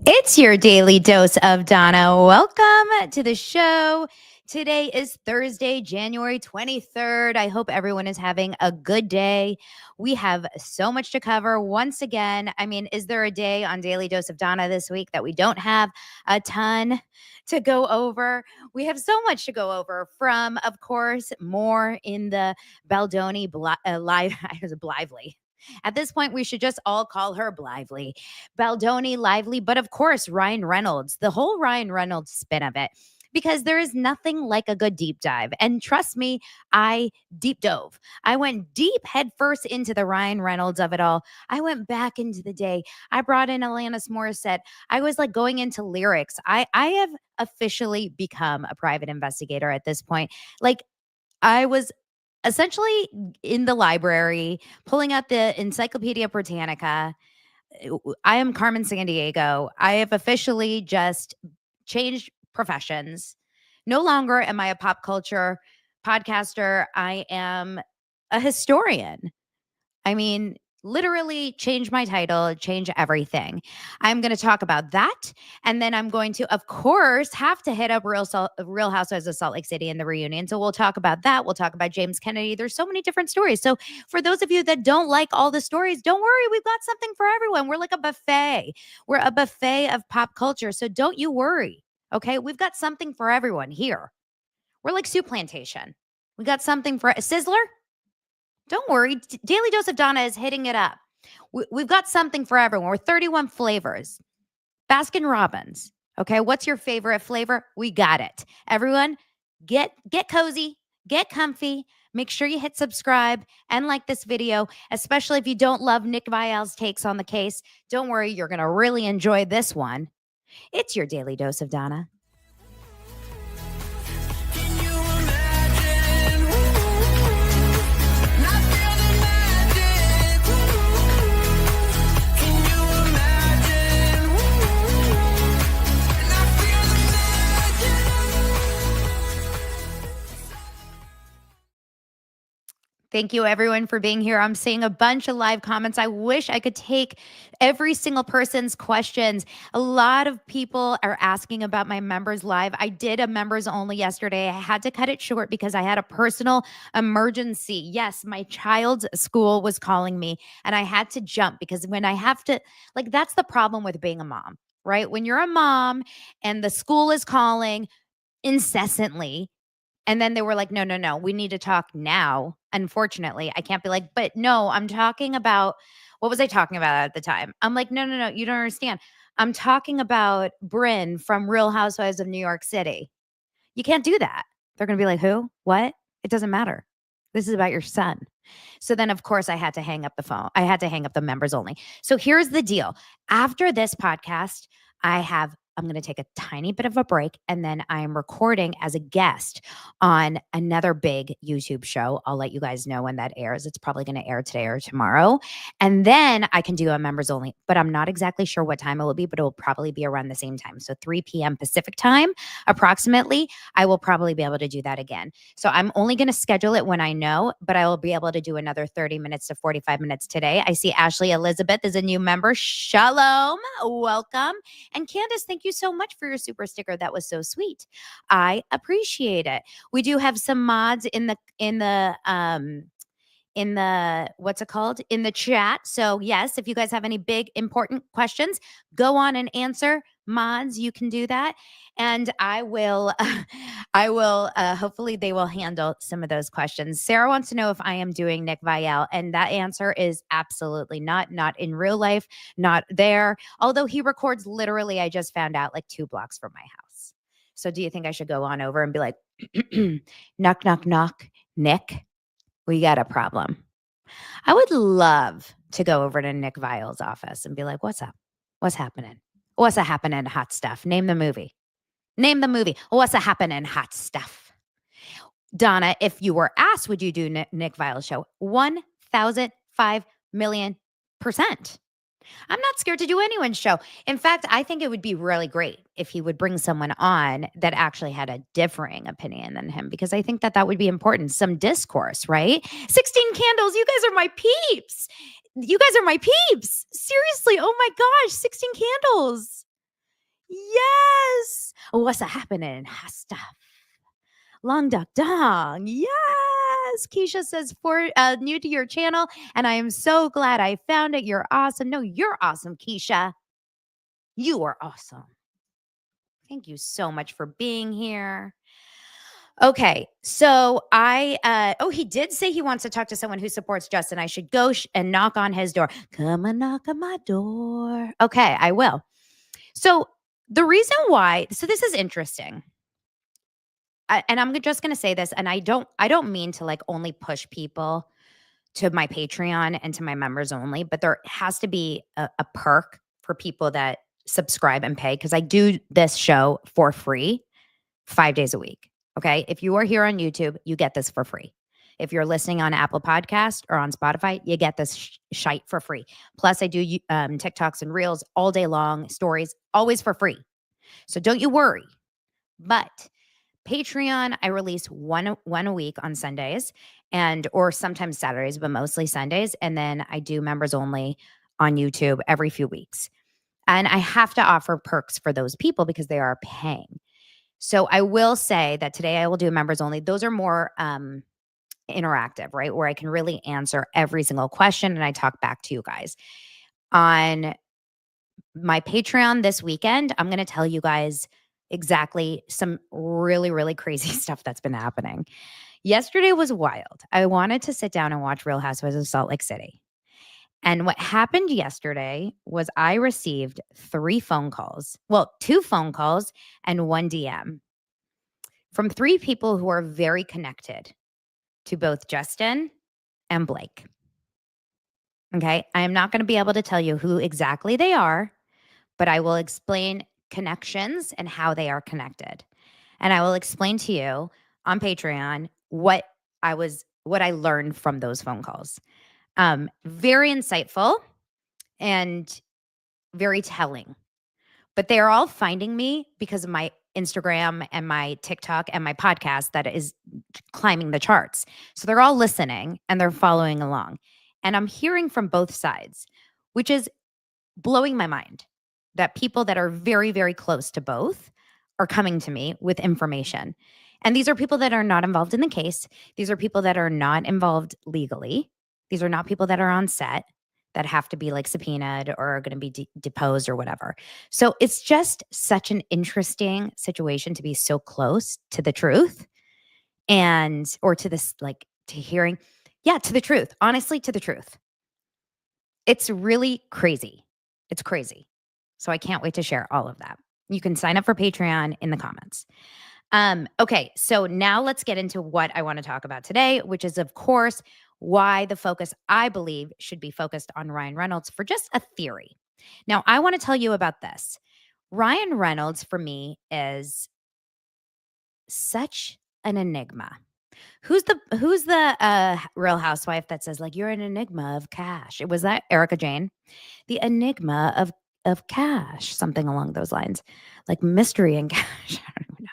It's your daily dose of Donna. Welcome to the show. Today is Thursday, January 23rd. I hope everyone is having a good day. We have so much to cover. Once again, is there a day on Daily Dose of Donna this week that we don't have a ton to go over? We have so much to go over from, of course, more in the Baldoni Blively. At this point, we should just all call her Blively. Baldoni, Lively, but of course, Ryan Reynolds, the whole Ryan Reynolds spin of it, because there is nothing like a good deep dive. And trust me, I deep dove. I went deep head first into the Ryan Reynolds of it all. I went back into the day. I brought in Alanis Morissette. I was like going into lyrics. I have officially become a private investigator at this point. Like, I was essentially in the library pulling out the Encyclopedia Britannica. I am Carmen Sandiego. I have officially just changed professions. No longer am I a pop culture podcaster. I am a historian. Literally change my title, change everything. I'm going to talk about that. And then I'm going to, of course, have to hit up Real Housewives of Salt Lake City in the reunion. So we'll talk about that. We'll talk about James Kennedy. There's so many different stories. So for those of you that don't like all the stories, don't worry. We've got something for everyone. We're like a buffet. We're a buffet of pop culture. So don't you worry. Okay. We've got something for everyone here. We're like Soup Plantation. We got something for a Sizzler. Don't worry. Daily Dose of Donna is hitting it up. We've got something for everyone. We're 31 flavors. Baskin Robbins. Okay, what's your favorite flavor? We got it. Everyone, get cozy, get comfy. Make sure you hit subscribe and like this video, especially if you don't love Nick Viall's takes on the case. Don't worry, you're going to really enjoy this one. It's your Daily Dose of Donna. Thank you, everyone, for being here. I'm seeing a bunch of live comments. I wish I could take every single person's questions. A lot of people are asking about my members live. I did a members only yesterday. I had to cut it short because I had a personal emergency. Yes, my child's school was calling me and I had to jump because when I have to, that's the problem with being a mom, right? When you're a mom and the school is calling incessantly, and then they were like, no, we need to talk now. Unfortunately, I can't be like, but no, I'm talking about, what was I talking about at the time? I'm like, no, you don't understand. I'm talking about Brynn from Real Housewives of New York City. You can't do that. They're going to be like, who? What? It doesn't matter. This is about your son. So then, of course, I had to hang up the phone. I had to hang up the members only. So here's the deal. After this podcast, I'm going to take a tiny bit of a break, and then I'm recording as a guest on another big YouTube show. I'll let you guys know when that airs. It's probably going to air today or tomorrow. And then I can do a members only, but I'm not exactly sure what time it will be, but it will probably be around the same time. So 3 p.m. Pacific time, approximately, I will probably be able to do that again. So I'm only going to schedule it when I know, but I will be able to do another 30 minutes to 45 minutes today. I see Ashley Elizabeth is a new member. Shalom. Welcome. And Candace, thank you so much for your super sticker. That was so sweet. I appreciate it. We do have some mods in the what's it called? In the chat. So yes, if you guys have any big important questions, go on and answer. Mods, you can do that. And I will hopefully they will handle some of those questions. Sarah wants to know if I am doing Nick Viall. And that answer is absolutely not in real life, not there. Although he records literally, I just found out, like 2 blocks from my house. So do you think I should go on over and be like, knock, knock, knock, Nick? We got a problem. I would love to go over to Nick Viall's office and be like, what's up? What's happening? What's a happening hot stuff? Name the movie. What's a happening hot stuff? Donna, if you were asked, would you do Nick Viall's show? 1,005,000,000%. I'm not scared to do anyone's show. In fact, I think it would be really great if he would bring someone on that actually had a differing opinion than him, because I think that would be important. Some discourse, right? 16 Candles. You guys are my peeps. Seriously. Oh my gosh. 16 Candles. Yes. What's happening? Stuff. Long duck dong. Yes. Keisha says, for new to your channel, and I am so glad I found it. You're awesome. No, you're awesome, Keisha. You are awesome. Thank you so much for being here. Okay, so he did say he wants to talk to someone who supports Justin. I should go and knock on his door. Come and knock on my door. Okay, I will. So the reason why, so this is interesting. And I'm just going to say this, and I don't mean to like only push people to my Patreon and to my members only, but there has to be a perk for people that subscribe and pay, because I do this show for free 5 days a week. Okay. If you are here on YouTube, you get this for free. If you're listening on Apple Podcast or on Spotify, you get this shite for free. Plus, I do TikToks and Reels all day long, stories, always for free. So don't you worry. But Patreon, I release one a week on Sundays or sometimes Saturdays, but mostly Sundays. And then I do members only on YouTube every few weeks. And I have to offer perks for those people because they are paying. So I will say that today I will do members only. Those are more interactive, right? Where I can really answer every single question and I talk back to you guys. On my Patreon this weekend, I'm going to tell you guys exactly some really, really crazy stuff that's been happening. Yesterday was wild. I wanted to sit down and watch Real Housewives of Salt Lake City. And what happened yesterday was I received 3 phone calls. Well, 2 phone calls and 1 DM from 3 people who are very connected to both Justin and Blake. Okay. I am not going to be able to tell you who exactly they are, but I will explain connections and how they are connected. And I will explain to you on Patreon what I learned from those phone calls. Very insightful and very telling. But they are all finding me because of my Instagram and my TikTok and my podcast that is climbing the charts. So they're all listening and they're following along. And I'm hearing from both sides, which is blowing my mind, that people that are very, very close to both are coming to me with information. And these are people that are not involved in the case. These are people that are not involved legally. These are not people that are on set that have to be like subpoenaed or are going to be deposed or whatever. So it's just such an interesting situation to be so close to the truth or to this, like to hearing, to the truth, honestly, to the truth. It's really crazy. It's crazy. So I can't wait to share all of that. You can sign up for Patreon in the comments. Okay, so now let's get into what I want to talk about today, which is, of course, why the focus, I believe, should be focused on Ryan Reynolds for just a theory. Now, I want to tell you about this. Ryan Reynolds, for me, is such an enigma. Who's the Real Housewife that says, like, you're an enigma of cash? Was that Erica Jane? The enigma of cash, something along those lines, like mystery and cash. I don't even know.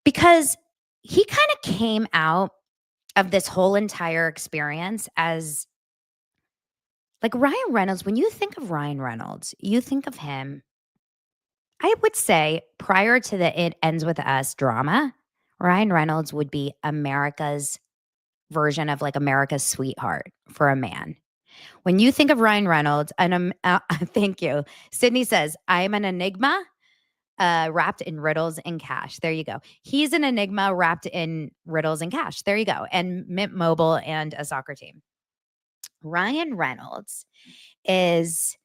Because he kind of came out of this whole entire experience as like Ryan Reynolds. When you think of Ryan Reynolds, you think of him, I would say, prior to the It Ends With Us drama, Ryan Reynolds would be America's version of like America's sweetheart for a man. When you think of Ryan Reynolds, and thank you. Sydney says, I am an enigma wrapped in riddles and cash. There you go. He's an enigma wrapped in riddles and cash. There you go. And Mint Mobile and a soccer team. Ryan Reynolds is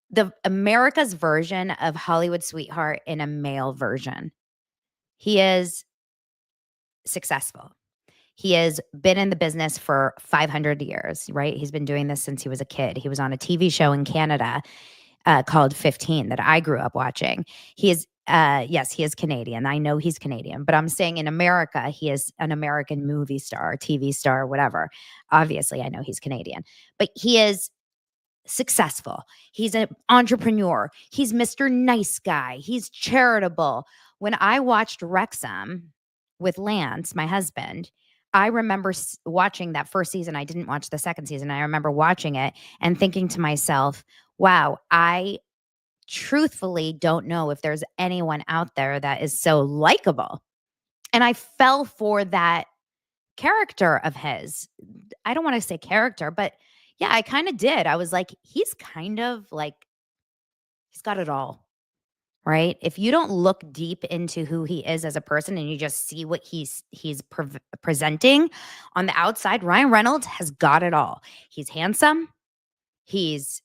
the America's version of Hollywood sweetheart in a male version. He is successful. He has been in the business for 500 years, right? He's been doing this since he was a kid. He was on a TV show in Canada called 15 that I grew up watching. He is, yes, he is Canadian. I know he's Canadian, but I'm saying in America, he is an American movie star, TV star, whatever. Obviously, I know he's Canadian, but he is successful. He's an entrepreneur. He's Mr. Nice Guy. He's charitable. When I watched Wrexham with Lance, my husband, I remember watching that first season. I didn't watch the second season. I remember watching it and thinking to myself, wow, I truthfully don't know if there's anyone out there that is so likable. And I fell for that character of his. I don't want to say character, but yeah, I kind of did. I was like, he's kind of like, he's got it all, right? If you don't look deep into who he is as a person and you just see what he's presenting on the outside, Ryan Reynolds has got it all. He's handsome. He's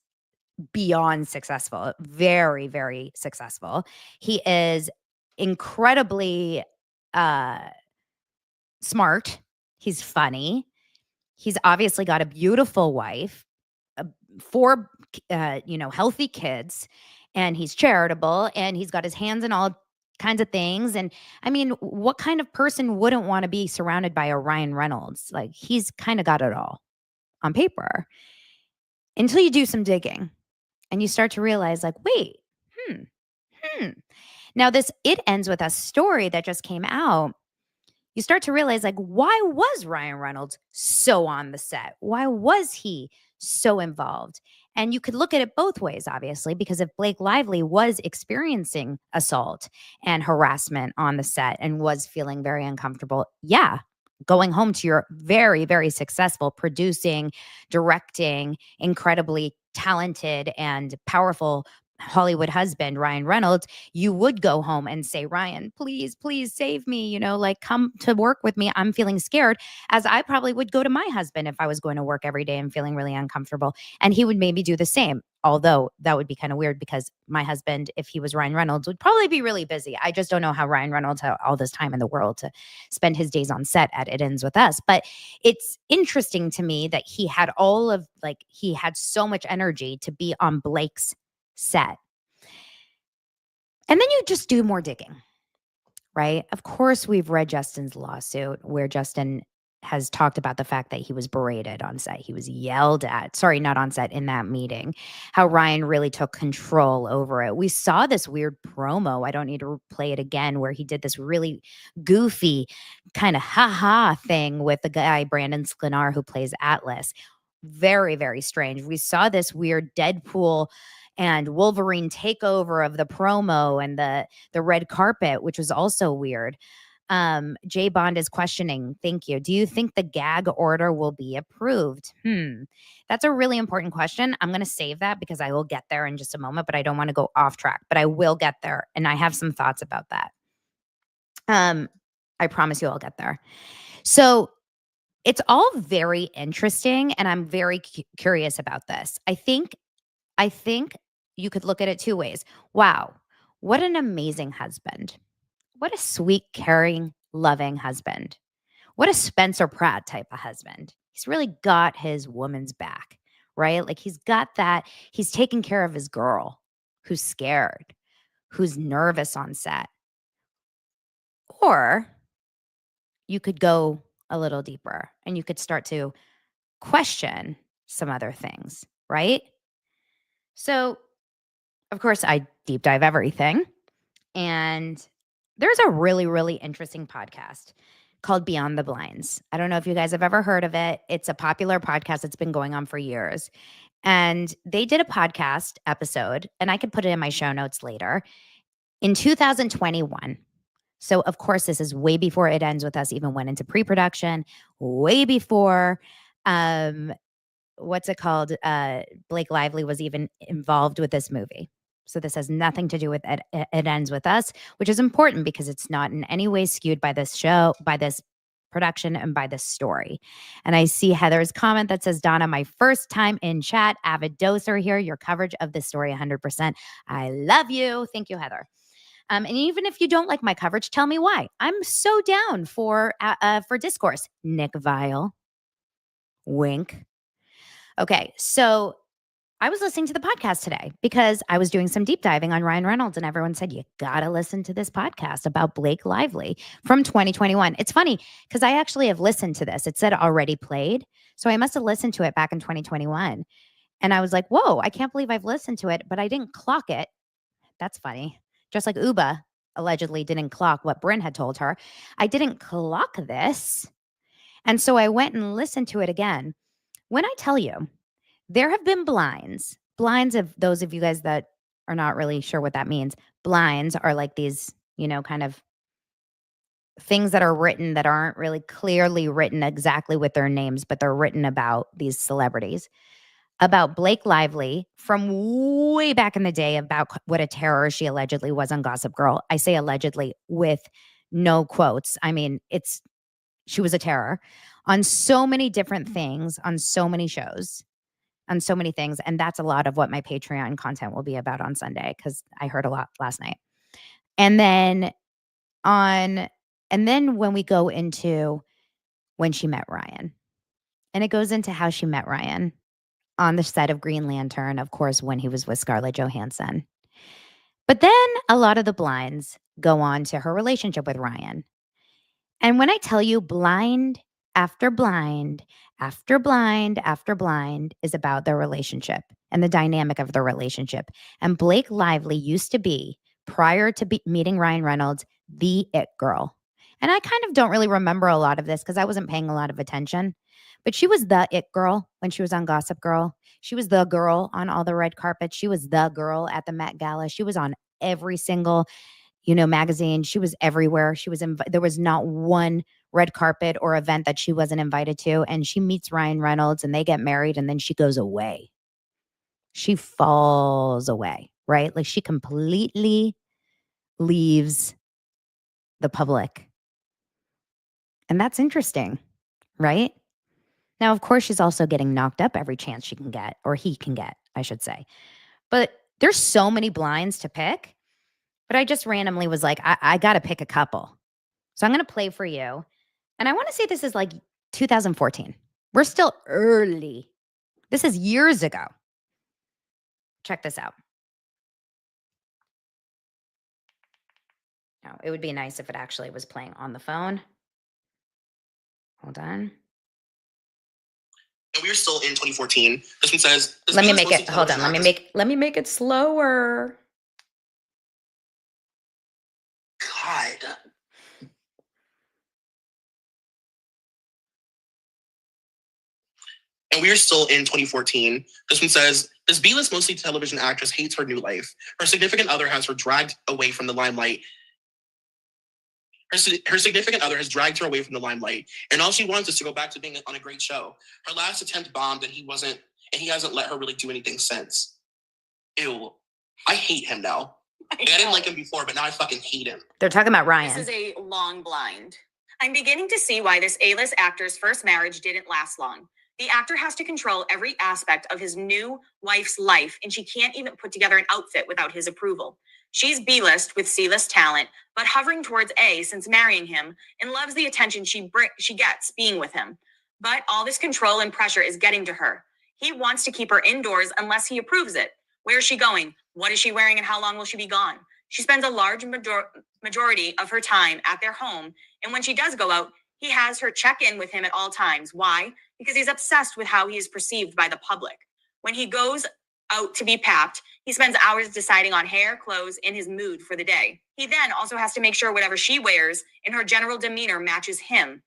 beyond successful, very, very successful. He is incredibly uh, smart. He's funny. He's obviously got a beautiful wife, uh, 4, healthy kids, and he's charitable, and he's got his hands in all kinds of things. And I mean, what kind of person wouldn't want to be surrounded by a Ryan Reynolds? Like, he's kind of got it all on paper until you do some digging and you start to realize, like, wait, hmm, hmm. Now, It Ends With Us story that just came out, you start to realize, like, why was Ryan Reynolds so on the set? Why was he so involved? And you could look at it both ways, obviously, because if Blake Lively was experiencing assault and harassment on the set and was feeling very uncomfortable, yeah, going home to your very, very successful producing, directing, incredibly talented and powerful Hollywood husband, Ryan Reynolds, you would go home and say, Ryan, please, please save me, like, come to work with me. I'm feeling scared, as I probably would go to my husband if I was going to work every day and feeling really uncomfortable. And he would maybe do the same. Although that would be kind of weird because my husband, if he was Ryan Reynolds, would probably be really busy. I just don't know how Ryan Reynolds had all this time in the world to spend his days on set at It Ends With Us. But it's interesting to me that he had he had so much energy to be on Blake's set. And then you just do more digging, right? Of course, we've read Justin's lawsuit where Justin has talked about the fact that he was berated on set. He was yelled at. Sorry, not on set, in that meeting. How Ryan really took control over it. We saw this weird promo. I don't need to play it again, where he did this really goofy kind of ha-ha thing with the guy, Brandon Sklenar, who plays Atlas. Very, very strange. We saw this weird Deadpool and Wolverine takeover of the promo and the red carpet, which was also weird. Jay Bond is questioning. Thank you. Do you think the gag order will be approved? That's a really important question. I'm going to save that because I will get there in just a moment, but I don't want to go off track, but I will get there. And I have some thoughts about that. I promise you I'll get there. So it's all very interesting, and I'm very curious about this. I think you could look at it 2 ways. Wow, what an amazing husband. What a sweet, caring, loving husband. What a Spencer Pratt type of husband. He's really got his woman's back, right? Like, he's got that. He's taking care of his girl who's scared, who's nervous on set. Or you could go a little deeper and you could start to question some other things, right? So, of course, I deep dive everything. And there's a really, really interesting podcast called Beyond the Blinds. I don't know if you guys have ever heard of it. It's a popular podcast that's been going on for years. And they did a podcast episode, and I could put it in my show notes later, in 2021. So, of course, this is way before It Ends With Us even went into pre-production, way before Blake Lively was even involved with this movie. So this has nothing to do with It Ends With Us, which is important because it's not in any way skewed by this show, by this production, and by this story. And I see Heather's comment that says, Donna, my first time in chat, avid doser here, your coverage of this story 100%. I love you. Thank you, Heather. And even if you don't like my coverage, tell me why. I'm so down for discourse. Nick Viall. Wink. Okay, so I was listening to the podcast today because I was doing some deep diving on Ryan Reynolds, and everyone said, you got to listen to this podcast about Blake Lively from 2021. It's funny because I actually have listened to this. It said already played. So I must have listened to it back in 2021. And I was like, whoa, I can't believe I've listened to it, but I didn't clock it. That's funny. Just like Uba allegedly didn't clock what Bryn had told her. I didn't clock this. And so I went and listened to it again. When I tell you, there have been blinds of those of you guys that are not really sure what that means, blinds are like these, kind of things that are written that aren't really clearly written exactly with their names, but they're written about these celebrities. About Blake Lively from way back in the day about what a terror she allegedly was on Gossip Girl. I say allegedly with no quotes. I mean, she was a terror on so many different things, on so many shows, on so many things. And that's a lot of what my Patreon content will be about on Sunday, because I heard a lot last night. And then when we go into when she met Ryan, and it goes into how she met Ryan on the set of Green Lantern, of course, when he was with Scarlett Johansson. But then a lot of the blinds go on to her relationship with Ryan. And when I tell you blind after blind after blind after blind is about their relationship and the dynamic of their relationship. And Blake Lively used to be, prior to meeting Ryan Reynolds, the it girl. And I kind of don't really remember a lot of this because I wasn't paying a lot of attention. But she was the it girl when she was on Gossip Girl. She was the girl on all the red carpets. She was the girl at the Met Gala. She was on every single, magazine. She was everywhere. There was not one red carpet or event that she wasn't invited to. And she meets Ryan Reynolds and they get married, and then she goes away. She falls away, right? Like she completely leaves the public. And that's interesting, right? Now, of course, she's also getting knocked up every chance she can get, or he can get, I should say. But there's so many blinds to pick. But I just randomly was like, I got to pick a couple. So I'm going to play for you. And I want to say this is like 2014. We're still early. This is years ago. Check this out. Now, it would be nice if it actually was playing on the phone. Hold on. And we're still in 2014. This one says, let me make it, hold on. Let me make it slower. God. And we are still in 2014. This one says, this B-list mostly television actress hates her new life. Her significant other has her dragged away from the limelight. Her significant other has dragged her away from the limelight, and all she wants is to go back to being on a great show. Her last attempt bombed, and he hasn't let her really do anything since. Ew. I hate him now. I didn't like him before, but now I fucking hate him. They're talking about Ryan. This is a long blind. I'm beginning to see why this A-list actor's first marriage didn't last long. The actor has to control every aspect of his new wife's life, and she can't even put together an outfit without his approval. She's B-list with C-list talent, but hovering towards A since marrying him, and loves the attention she gets being with him. But all this control and pressure is getting to her. He wants to keep her indoors unless he approves it. Where is she going? What is she wearing, and how long will she be gone? She spends a large majority of her time at their home, and when she does go out, he has her check in with him at all times. Why? Because he's obsessed with how he is perceived by the public. When he goes out to be papped, he spends hours deciding on hair, clothes, and his mood for the day. He then also has to make sure whatever she wears and her general demeanor matches him.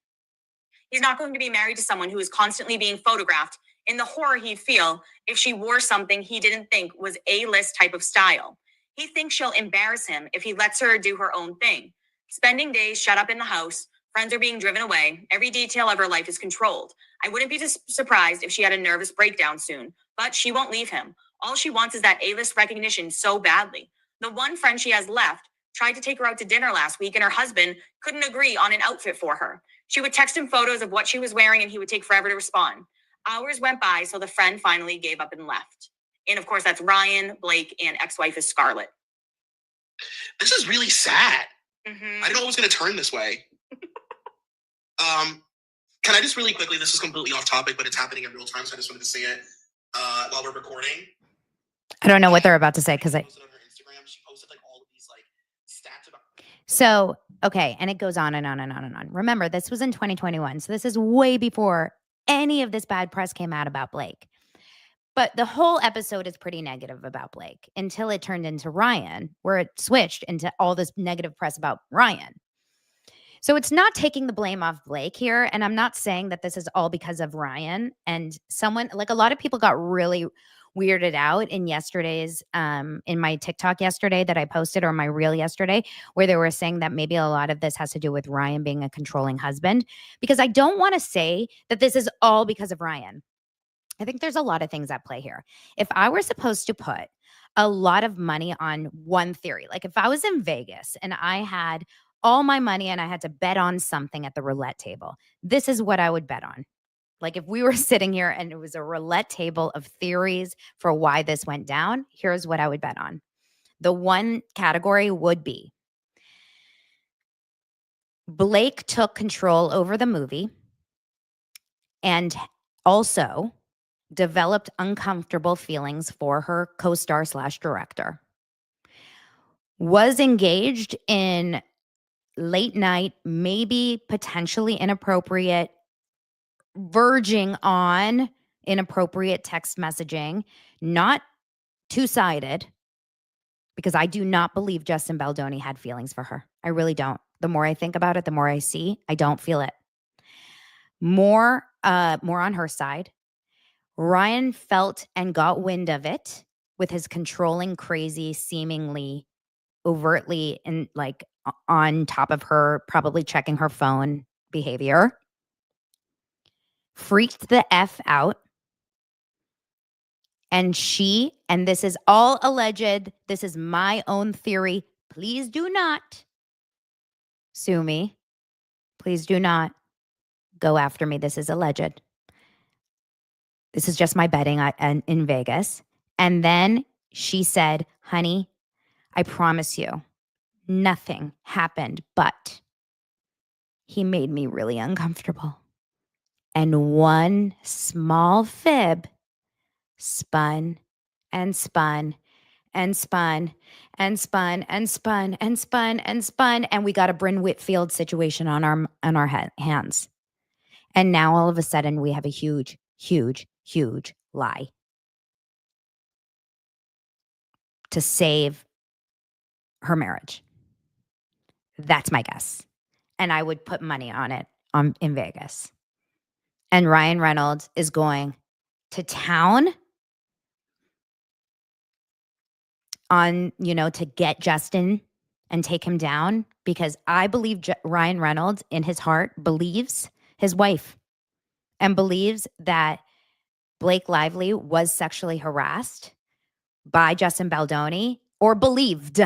He's not going to be married to someone who is constantly being photographed in the horror he'd feel if she wore something he didn't think was A-list type of style. He thinks she'll embarrass him if he lets her do her own thing. Spending days shut up in the house, friends are being driven away, every detail of her life is controlled. I wouldn't be surprised if she had a nervous breakdown soon, but she won't leave him. All she wants is that A-list recognition so badly. The one friend she has left tried to take her out to dinner last week, and her husband couldn't agree on an outfit for her. She would text him photos of what she was wearing, and he would take forever to respond. Hours went by, so the friend finally gave up and left. And of course, that's Ryan, Blake, and ex-wife is Scarlett. This is really sad. Mm-hmm. I didn't know it was going to turn this way. Can I just really quickly, this is completely off topic, but it's happening in real time, so I just wanted to say it while we're recording. I don't know what they're about to say because she posted on her Instagram, she posted like all of these like stats about. So, okay, and it goes on and on and on and on. Remember, this was in 2021, so this is way before any of this bad press came out about Blake. But the whole episode is pretty negative about Blake until it turned into Ryan, where it switched into all this negative press about Ryan. So it's not taking the blame off Blake here. And I'm not saying that this is all because of Ryan. And someone, like a lot of people got really weirded out in yesterday's in my TikTok yesterday that I posted, or my reel yesterday, where they were saying that maybe a lot of this has to do with Ryan being a controlling husband, because I don't want to say that this is all because of Ryan. I think there's a lot of things at play here. If I were supposed to put a lot of money on one theory, like if I was in Vegas and I had all my money and I had to bet on something at the roulette table, this is what I would bet on. Like if we were sitting here and it was a roulette table of theories for why this went down, here's what I would bet on. The one category would be Blake took control over the movie and also developed uncomfortable feelings for her co-star / director, was engaged in late night, maybe potentially inappropriate, verging on inappropriate text messaging, not two-sided, because I do not believe Justin Baldoni had feelings for her. I really don't. The more I think about it, the more I see, I don't feel it. More on her side. Ryan felt and got wind of it with his controlling, crazy, seemingly overtly and like on top of her, probably checking her phone behavior. Freaked the F out. And this is all alleged, this is my own theory. Please do not sue me. Please do not go after me. This is alleged. This is just my betting in Vegas. And then she said, honey, I promise you, nothing happened, but he made me really uncomfortable. And one small fib spun and spun and spun and spun and spun and spun and spun. And we got a Bryn Whitfield situation on our hands. And now all of a sudden we have a huge, huge, huge lie to save her marriage. That's my guess. And I would put money on it in Vegas. And Ryan Reynolds is going to town on, to get Justin and take him down, because I believe Ryan Reynolds in his heart believes his wife and believes that Blake Lively was sexually harassed by Justin Baldoni, or believed.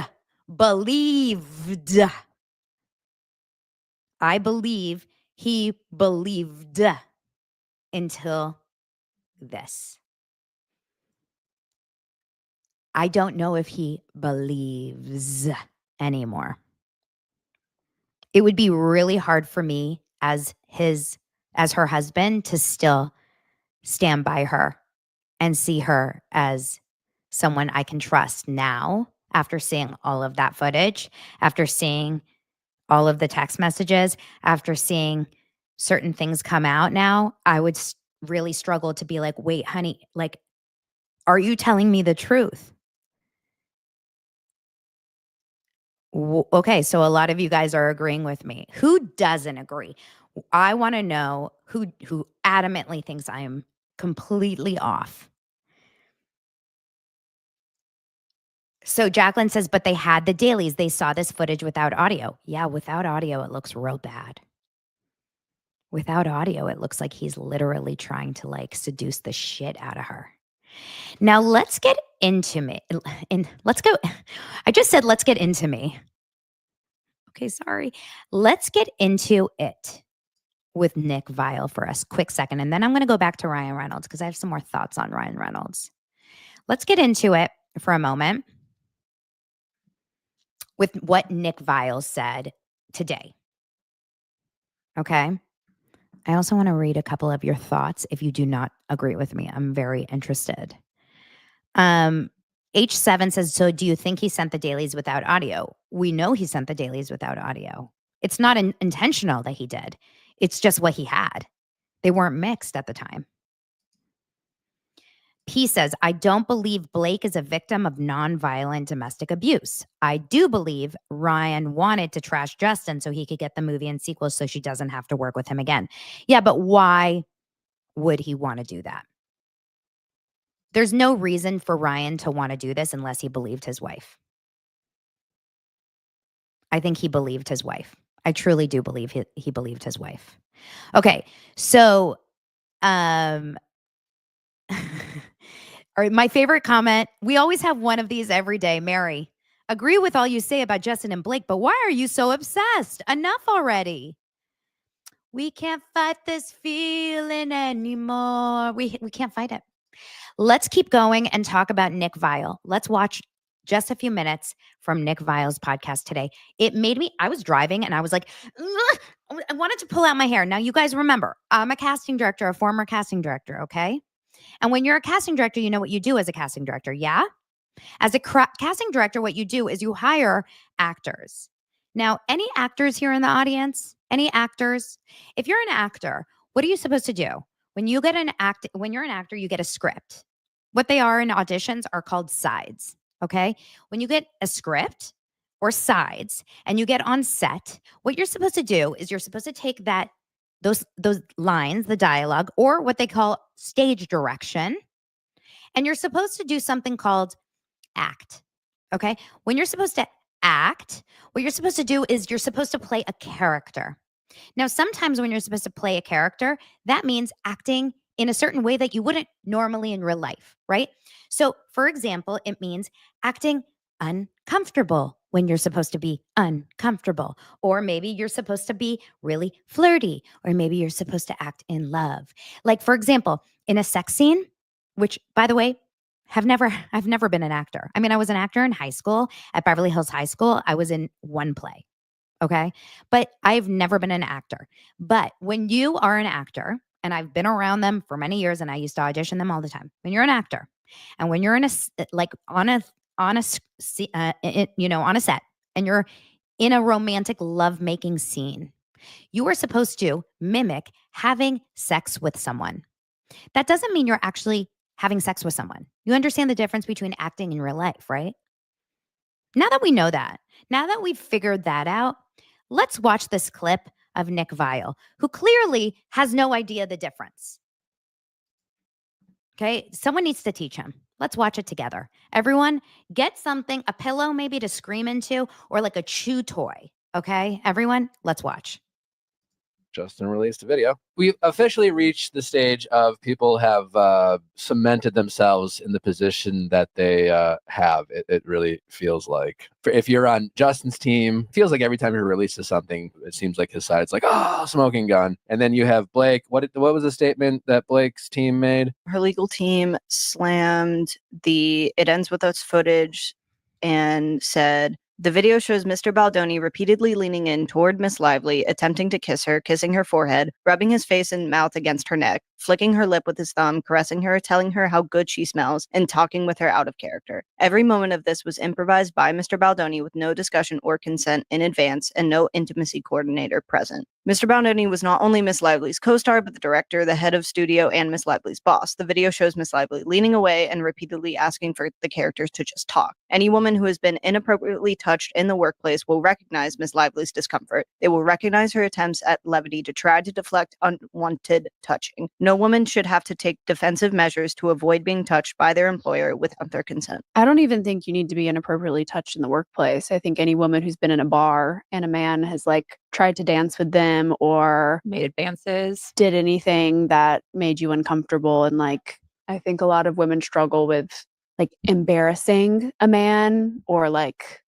I believe he believed until this. I don't know if he believes anymore. It would be really hard for me as her husband to still stand by her and see her as someone I can trust now, after seeing all of that footage, after seeing all of the text messages, after seeing certain things come out now. I would really struggle to be like, wait, honey, like, are you telling me the truth? Okay, so a lot of you guys are agreeing with me. Who doesn't agree? I want to know who adamantly thinks I am completely off. So Jacqueline says, but they had the dailies. They saw this footage without audio. Yeah, without audio, it looks real bad. Without audio, it looks like he's literally trying to like seduce the shit out of her. Now let's get into me. Let's go. I just said, let's get into me. Okay, sorry. Let's get into it with Nick Viall for a quick second. And then I'm going to go back to Ryan Reynolds because I have some more thoughts on Ryan Reynolds. Let's get into it for a moment with what Nick Viall said today. Okay. I also want to read a couple of your thoughts if you do not agree with me. I'm very interested. H7 says, so do you think he sent the dailies without audio? We know he sent the dailies without audio. It's not intentional that he did. It's just what he had. They weren't mixed at the time. P says, I don't believe Blake is a victim of nonviolent domestic abuse. I do believe Ryan wanted to trash Justin so he could get the movie and sequel so she doesn't have to work with him again. Yeah, but why would he want to do that? There's no reason for Ryan to want to do this unless he believed his wife. I think he believed his wife. I truly do believe he believed his wife. Okay, so all right, my favorite comment. We always have one of these every day. Mary, agree with all you say about Justin and Blake, but why are you so obsessed? Enough already. We can't fight this feeling anymore. We can't fight it. Let's keep going and talk about Nick Viall. Let's watch just a few minutes from Nick Viall's podcast today. It made me, I was driving and I was like, ugh, I wanted to pull out my hair. Now, you guys remember, I'm a casting director, a former casting director, okay? And when you're a casting director, you know what you do as a casting director, yeah? As a casting director, what you do is you hire actors. Now, any actors here in the audience? Any actors? If you're an actor, what are you supposed to do? When you're an actor, you get a script. What they are in auditions are called sides, okay? When you get a script or sides and you get on set, what you're supposed to do is you're supposed to take those lines, the dialogue, or what they call stage direction, and you're supposed to do something called act, okay? When you're supposed to act, what you're supposed to do is you're supposed to play a character. Now, sometimes when you're supposed to play a character, that means acting in a certain way that you wouldn't normally in real life, right? So, for example, it means acting uncomfortable when you're supposed to be uncomfortable. Or maybe you're supposed to be really flirty, or maybe you're supposed to act in love. Like, for example, in a sex scene, which, by the way, I've never been an actor. I mean, I was an actor in high school at Beverly Hills High School. I was in one play. Okay. But I've never been an actor. But when you are an actor, and I've been around them for many years and I used to audition them all the time. When you're an actor and when you're in on a set and you're in a romantic lovemaking scene, you are supposed to mimic having sex with someone. That doesn't mean you're actually having sex with someone. You understand the difference between acting and real life, right? Now that we know that, now that we've figured that out, let's watch this clip of Nick Viall, who clearly has no idea the difference. Okay, someone needs to teach him. Let's watch it together. Everyone, get something, a pillow maybe to scream into, or like a chew toy. Okay, everyone, let's watch. Justin released a video. We've officially reached the stage of people have cemented themselves in the position that they have. It really feels like. If you're on Justin's team, it feels like every time he releases something, it seems like his side's like, oh, smoking gun. And then you have Blake. What was the statement that Blake's team made? Her legal team slammed the "it ends with us" footage and said, the video shows Mr. Baldoni repeatedly leaning in toward Miss Lively, attempting to kiss her, kissing her forehead, rubbing his face and mouth against her neck, flicking her lip with his thumb, caressing her, telling her how good she smells, and talking with her out of character. Every moment of this was improvised by Mr. Baldoni with no discussion or consent in advance and no intimacy coordinator present. Mr. Baldoni was not only Miss Lively's co-star, but the director, the head of studio, and Miss Lively's boss. The video shows Miss Lively leaning away and repeatedly asking for the characters to just talk. Any woman who has been inappropriately touched in the workplace will recognize Miss Lively's discomfort. They will recognize her attempts at levity to try to deflect unwanted touching. No woman should have to take defensive measures to avoid being touched by their employer without their consent. I don't even think you need to be inappropriately touched in the workplace. I think any woman who's been in a bar and a man has tried to dance with them or made advances, did anything that made you uncomfortable. And I think a lot of women struggle with embarrassing a man or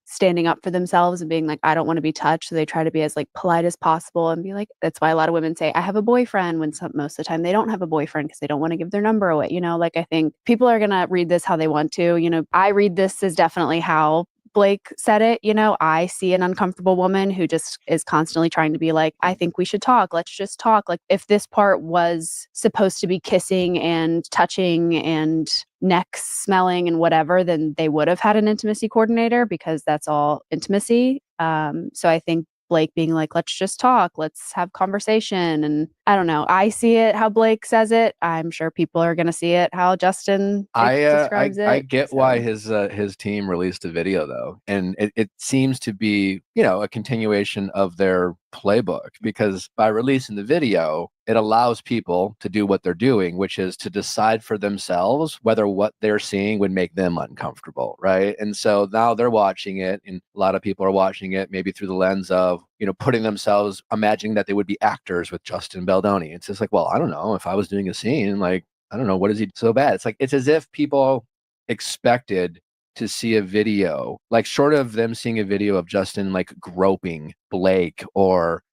standing up for themselves and being like, I don't want to be touched. So they try to be as polite as possible and be like, that's why a lot of women say, I have a boyfriend, when most of the time they don't have a boyfriend because they don't want to give their number away. I think people are going to read this how they want to. I read this as definitely how Blake said it. I see an uncomfortable woman who just is constantly trying to be like, I think we should talk. Let's just talk. If this part was supposed to be kissing and touching and neck smelling and whatever, then they would have had an intimacy coordinator because that's all intimacy. So I think Blake being like, let's just talk, let's have conversation. And I don't know, I see it how Blake says it. I'm sure people are going to see it how Justin describes it. I get why his team released a video though. And it seems to be, a continuation of their playbook, because by releasing the video, it allows people to do what they're doing, which is to decide for themselves whether what they're seeing would make them uncomfortable, right? And so now they're watching it, and a lot of people are watching it maybe through the lens of, putting themselves, imagining that they would be actors with Justin Baldoni. It's just like, well, I don't know, if I was doing a scene, like, I don't know, what is he so bad? It's like, it's as if people expected to see a video, like short of them seeing a video of Justin like groping Blake or,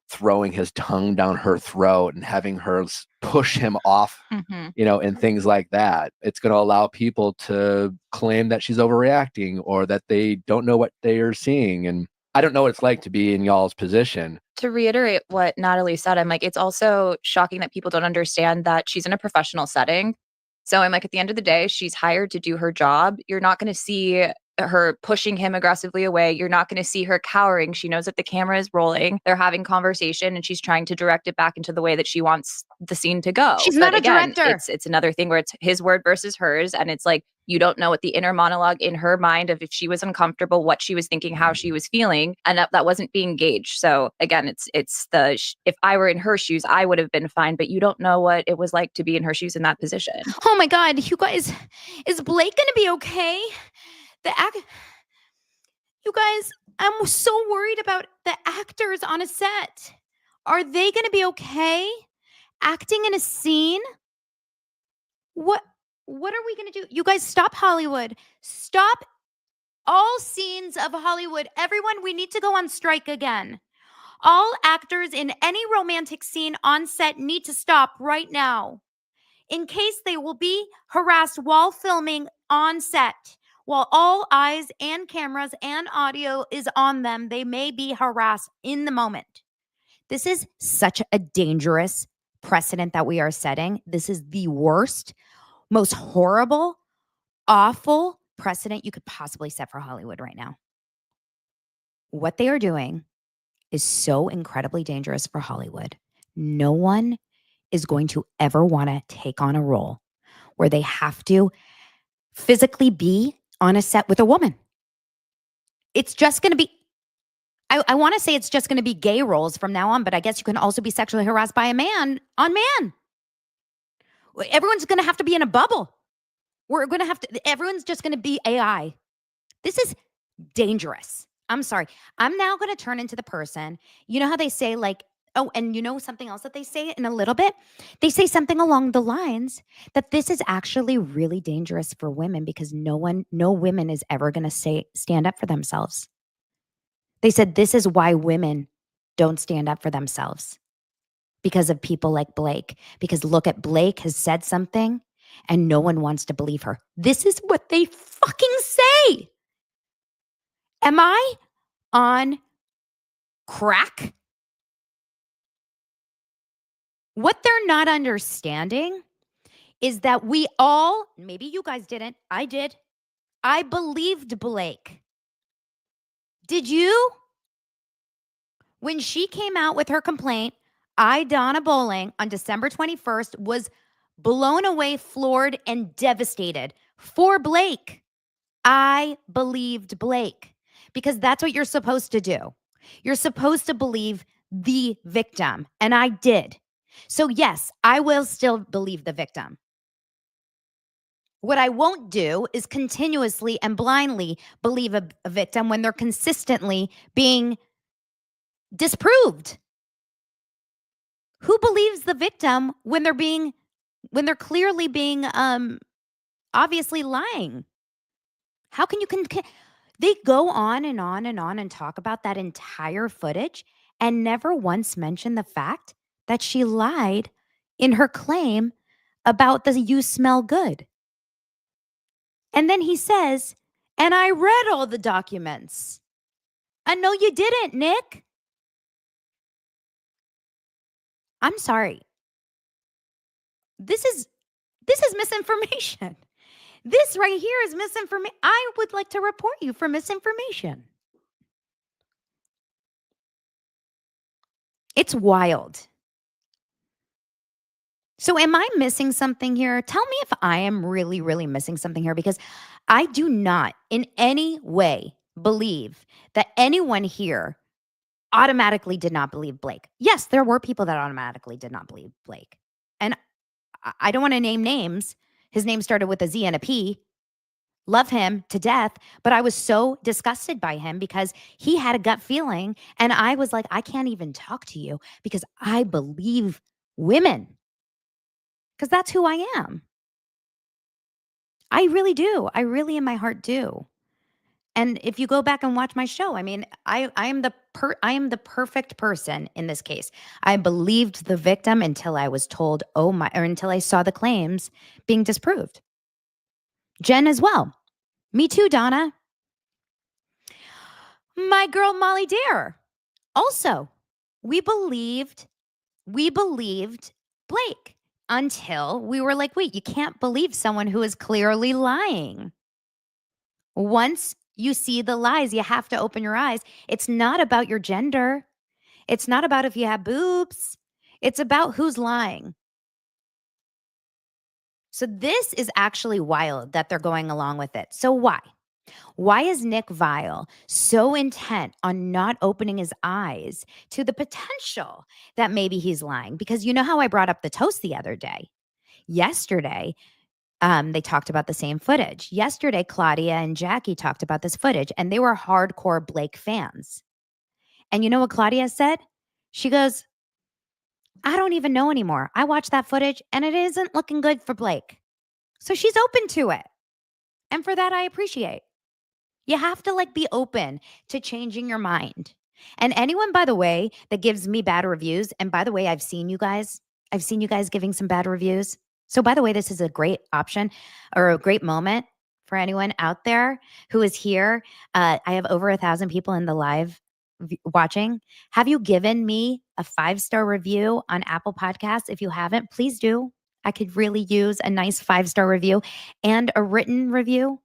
throwing his tongue down her throat and having her push him off, and things like that. It's going to allow people to claim that she's overreacting or that they don't know what they are seeing. And I don't know what it's like to be in y'all's position. To reiterate what Natalie said, I'm like, it's also shocking that people don't understand that she's in a professional setting. So I'm like, at the end of the day, she's hired to do her job. You're not going to see her pushing him aggressively away. You're not going to see her cowering. She knows that the camera is rolling. They're having conversation and she's trying to direct it back into the way that she wants the scene to go. She's not a director. It's another thing where it's his word versus hers. And it's like, you don't know what the inner monologue in her mind of if she was uncomfortable, what she was thinking, how she was feeling, and that wasn't being gauged. So again, if I were in her shoes, I would have been fine, but you don't know what it was like to be in her shoes in that position. Oh my God, you guys, is Blake going to be okay? You guys, I'm so worried about the actors on a set. Are they going to be okay acting in a scene? What are we going to do? You guys, stop Hollywood. Stop all scenes of Hollywood. Everyone, we need to go on strike again. All actors in any romantic scene on set need to stop right now, in case they will be harassed while filming on set. While all eyes and cameras and audio is on them, they may be harassed in the moment. This is such a dangerous precedent that we are setting. This is the worst, most horrible, awful precedent you could possibly set for Hollywood right now. What they are doing is so incredibly dangerous for Hollywood. No one is going to ever want to take on a role where they have to physically be on a set with a woman. It's just going to be, I want to say it's just going to be gay roles from now on, but I guess you can also be sexually harassed by a man on man. Everyone's going to have to be in a bubble. Everyone's just going to be AI. This is dangerous. I'm sorry. I'm now going to turn into the person, you know how they say like, oh, and you know something else that they say in a little bit? They say something along the lines that this is actually really dangerous for women because no women is ever going to stand up for themselves. They said this is why women don't stand up for themselves, because of people like Blake. Because look at Blake has said something and no one wants to believe her. This is what they fucking say. Am I on crack? What they're not understanding is that we all, maybe you guys didn't, I did. I believed Blake. Did you? When she came out with her complaint, Donna Bowling, on December 21st, was blown away, floored, and devastated for Blake. I believed Blake because that's what you're supposed to do. You're supposed to believe the victim, and I did. So yes, I will still believe the victim. What I won't do is continuously and blindly believe a victim when they're consistently being disproved. Who believes the victim when they're clearly being obviously lying? How can you they go on and on and on and talk about that entire footage and never once mention the fact that she lied in her claim about the "you smell good." And then he says, and I read all the documents. No, you didn't, Nick. I'm sorry. This is misinformation. This right here is misinformation. I would like to report you for misinformation. It's wild. So am I missing something here? Tell me if I am really, really missing something here, because I do not in any way believe that anyone here automatically did not believe Blake. Yes, there were people that automatically did not believe Blake. And I don't want to name names. His name started with a Z and a P. Love him to death, but I was so disgusted by him because he had a gut feeling. And I was like, I can't even talk to you because I believe women. Because that's who I am. I really do. I really in my heart do. And if you go back and watch my show, I mean, I am the perfect person in this case. I believed the victim until I was told, or until I saw the claims being disproved. Jen as well. Me too, Donna. My girl Molly Dare. Also, we believed Blake until we were like, wait, you can't believe someone who is clearly lying. Once you see the lies, you have to open your eyes. It's not about your gender. It's not about if you have boobs. It's about who's lying. So this is actually wild that they're going along with it. So why? Why is Nick Viall so intent on not opening his eyes to the potential that maybe he's lying? Because you know how I brought up the toast the other day? Yesterday, they talked about the same footage. Yesterday, Claudia and Jackie talked about this footage, and they were hardcore Blake fans. And you know what Claudia said? She goes, I don't even know anymore. I watched that footage, and it isn't looking good for Blake. So she's open to it. And for that, I appreciate. You have to be open to changing your mind. And anyone, by the way, that gives me bad reviews, and by the way, I've seen you guys giving some bad reviews. So by the way, this is a great option or a great moment for anyone out there who is here. I have over 1,000 people in the live watching. Have you given me a 5-star review on Apple Podcasts? If you haven't, please do. I could really use a nice 5-star review and a written review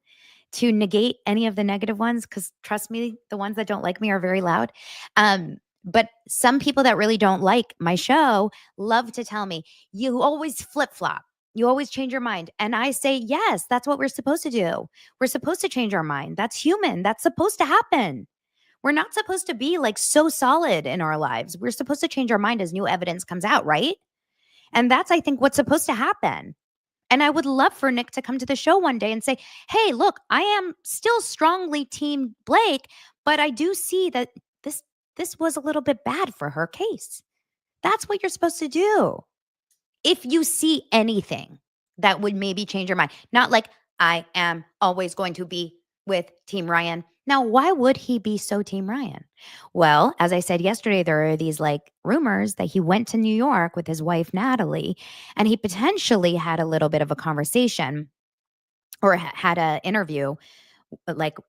to negate any of the negative ones, because trust me, the ones that don't like me are very loud. But some people that really don't like my show love to tell me, you always flip-flop. You always change your mind. And I say, yes, that's what we're supposed to do. We're supposed to change our mind. That's human. That's supposed to happen. We're not supposed to be so solid in our lives. We're supposed to change our mind as new evidence comes out, right? And that's, I think, what's supposed to happen. And I would love for Nick to come to the show one day and say, hey, look, I am still strongly team Blake, but I do see that this was a little bit bad for her case. That's what you're supposed to do. If you see anything that would maybe change your mind, not I am always going to be with Team Ryan. Now, why would he be so Team Ryan? Well, as I said yesterday, there are these rumors that he went to New York with his wife, Natalie, and he potentially had a little bit of a conversation or had an interview,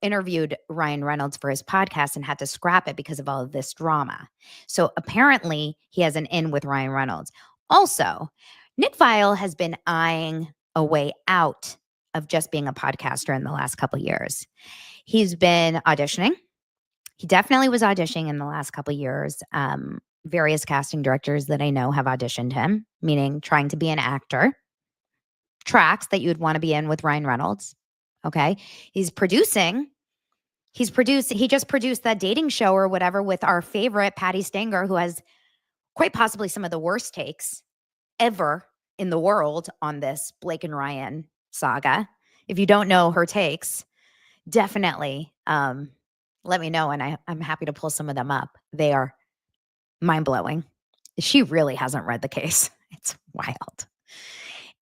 interviewed Ryan Reynolds for his podcast and had to scrap it because of all of this drama. So apparently he has an in with Ryan Reynolds. Also, Nick Viall has been eyeing a way out of just being a podcaster in the last couple of years. He's been auditioning. He definitely was auditioning in the last couple of years. Various casting directors that I know have auditioned him, meaning trying to be an actor. Tracks that you would want to be in with Ryan Reynolds. Okay. He just produced that dating show or whatever with our favorite Patty Stanger, who has quite possibly some of the worst takes ever in the world on this Blake and Ryan saga. If you don't know her takes, definitely let me know, and I'm happy to pull some of them up. They are mind-blowing. She really hasn't read the case. It's wild.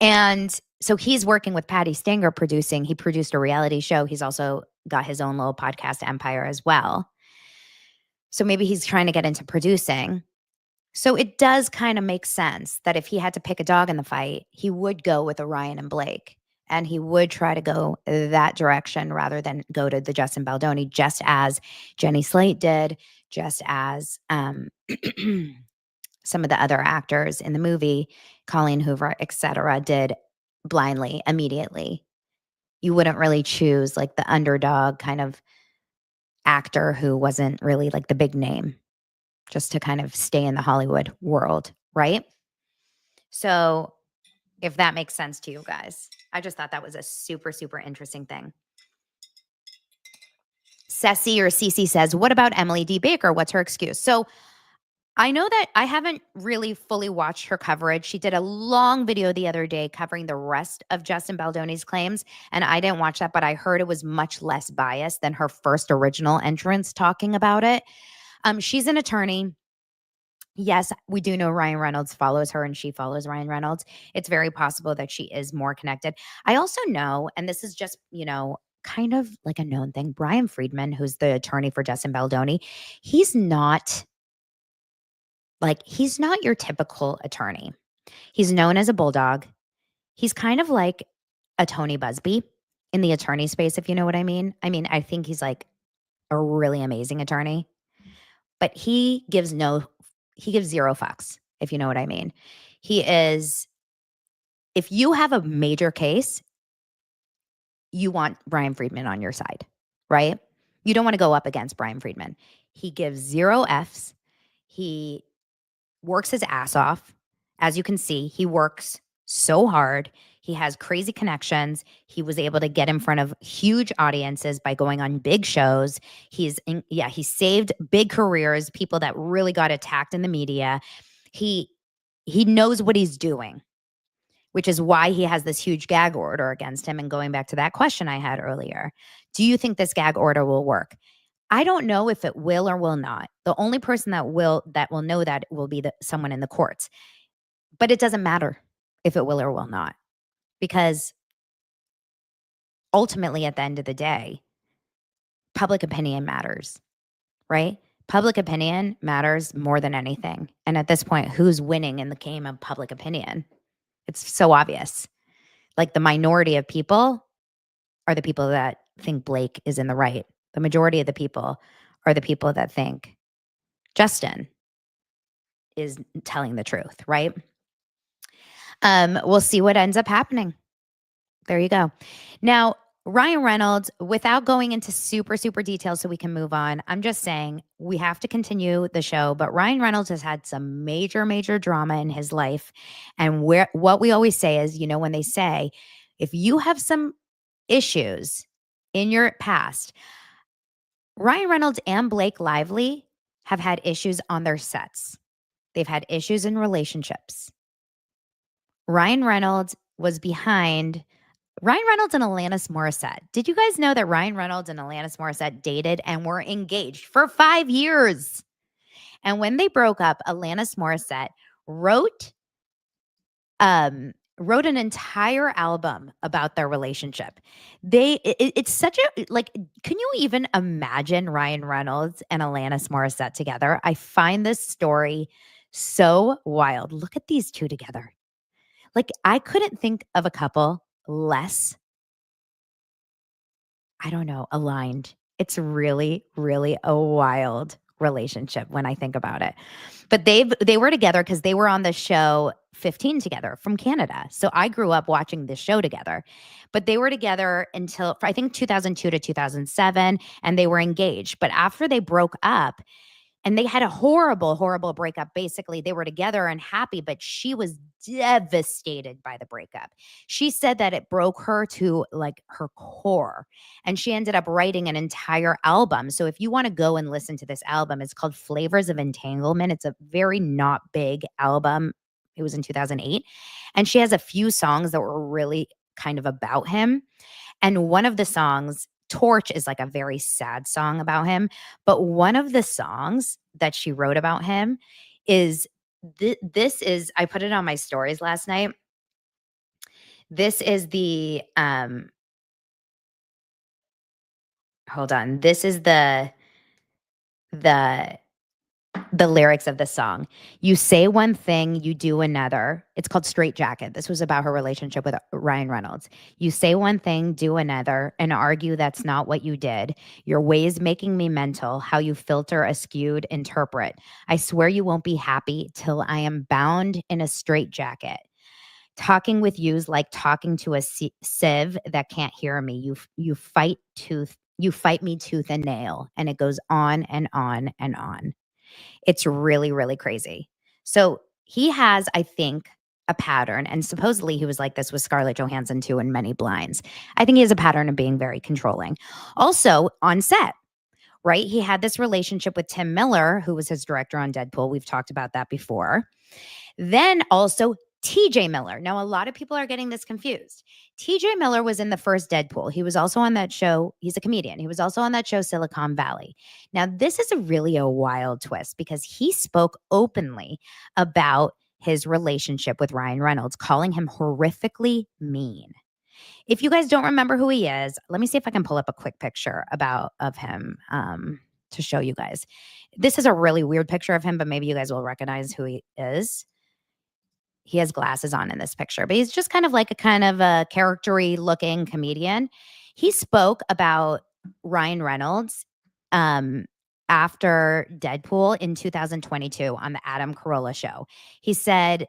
And so he's working with Patty Stanger producing. He produced a reality show. He's also got his own little podcast empire as well. So maybe he's trying to get into producing. So it does kind of make sense that if he had to pick a dog in the fight, he would go with a Ryan and Blake. And he would try to go that direction rather than go to the Justin Baldoni, just as Jenny Slate did, just as some of the other actors in the movie, Colleen Hoover, etc., did blindly, immediately. You wouldn't really choose the underdog kind of actor who wasn't really the big name, just to kind of stay in the Hollywood world, right? So if that makes sense to you guys. I just thought that was a super, super interesting thing. Ceci or Cece says, what about Emily D. Baker? What's her excuse? So I know that I haven't really fully watched her coverage. She did a long video the other day covering the rest of Justin Baldoni's claims, and I didn't watch that, but I heard it was much less biased than her first original entrance talking about it. She's an attorney. Yes, we do know Ryan Reynolds follows her and she follows Ryan Reynolds. It's very possible that she is more connected. I also know, and this is just, kind of like a known thing, Brian Friedman, who's the attorney for Justin Baldoni, he's not your typical attorney. He's known as a bulldog. He's kind of like a Tony Busby in the attorney space, if you know what I mean. I think he's like a really amazing attorney, but he gives zero fucks, if you know what I mean. If you have a major case, you want Brian Friedman on your side, right? You don't want to go up against Brian Friedman. He gives zero Fs. He works his ass off. As you can see, he works so hard. He has crazy connections. He was able to get in front of huge audiences by going on big shows. He saved big careers, people that really got attacked in the media. He knows what he's doing, which is why he has this huge gag order against him. And going back to that question I had earlier, do you think this gag order will work? I don't know if it will or will not. The only person that will know that will be someone in the courts. But it doesn't matter if it will or will not, because ultimately at the end of the day, public opinion matters, right? Public opinion matters more than anything. And at this point, who's winning in the game of public opinion? It's so obvious. Like, the minority of people are the people that think Blake is in the right. The majority of the people are the people that think Justin is telling the truth, right? We'll see what ends up happening. There you go. Now, Ryan Reynolds, without going into super, super details so we can move on, I'm just saying we have to continue the show, but Ryan Reynolds has had some major, major drama in his life. And what we always say is, when they say, if you have some issues in your past, Ryan Reynolds and Blake Lively have had issues on their sets. They've had issues in relationships. Ryan Reynolds and Alanis Morissette. Did you guys know that Ryan Reynolds and Alanis Morissette dated and were engaged for 5 years? And when they broke up, Alanis Morissette wrote an entire album about their relationship. It's such a, can you even imagine Ryan Reynolds and Alanis Morissette together? I find this story so wild. Look at these two together. I couldn't think of a couple less, aligned. It's really, really a wild relationship when I think about it. But they were together because they were on the show 15 together from Canada. So I grew up watching this show together. But they were together until, I think, 2002 to 2007, and they were engaged. But after they broke up, and they had a horrible, horrible breakup. Basically, they were together and happy, but she was devastated by the breakup. She said that it broke her to her core, and she ended up writing an entire album. So if you want to go and listen to this album, it's called Flavors of Entanglement. It's a very not big album. It was in 2008. And she has a few songs that were really kind of about him. And one of the songs, Torch, is a very sad song about him. But one of the songs that she wrote about him is, this is, I put it on my stories last night. This is the, hold on. This is the lyrics of the song. You say one thing, you do another. It's called Straight Jacket. This was about her relationship with Ryan Reynolds. You say one thing, do another, and argue that's not what you did. Your ways making me mental, how you filter, askewed, interpret. I swear you won't be happy till I am bound in a straight jacket. Talking with you's like talking to a sieve that can't hear me. You fight me tooth and nail, and it goes on and on and on. It's really, really crazy. So he has, I think, a pattern, and supposedly he was like this with Scarlett Johansson too in Many Blinds. I think he has a pattern of being very controlling. Also on set, right? He had this relationship with Tim Miller, who was his director on Deadpool. We've talked about that before. Then also TJ Miller. Now, a lot of people are getting this confused. TJ Miller was in the first Deadpool. He was also on that show. He's a comedian. He was also on that show, Silicon Valley. Now, this is really a wild twist because he spoke openly about his relationship with Ryan Reynolds, calling him horrifically mean. If you guys don't remember who he is, let me see if I can pull up a quick picture of him to show you guys. This is a really weird picture of him, but maybe you guys will recognize who he is. He has glasses on in this picture, but he's just kind of like a character-y looking comedian. He spoke about Ryan Reynolds after Deadpool in 2022 on the Adam Carolla show. He said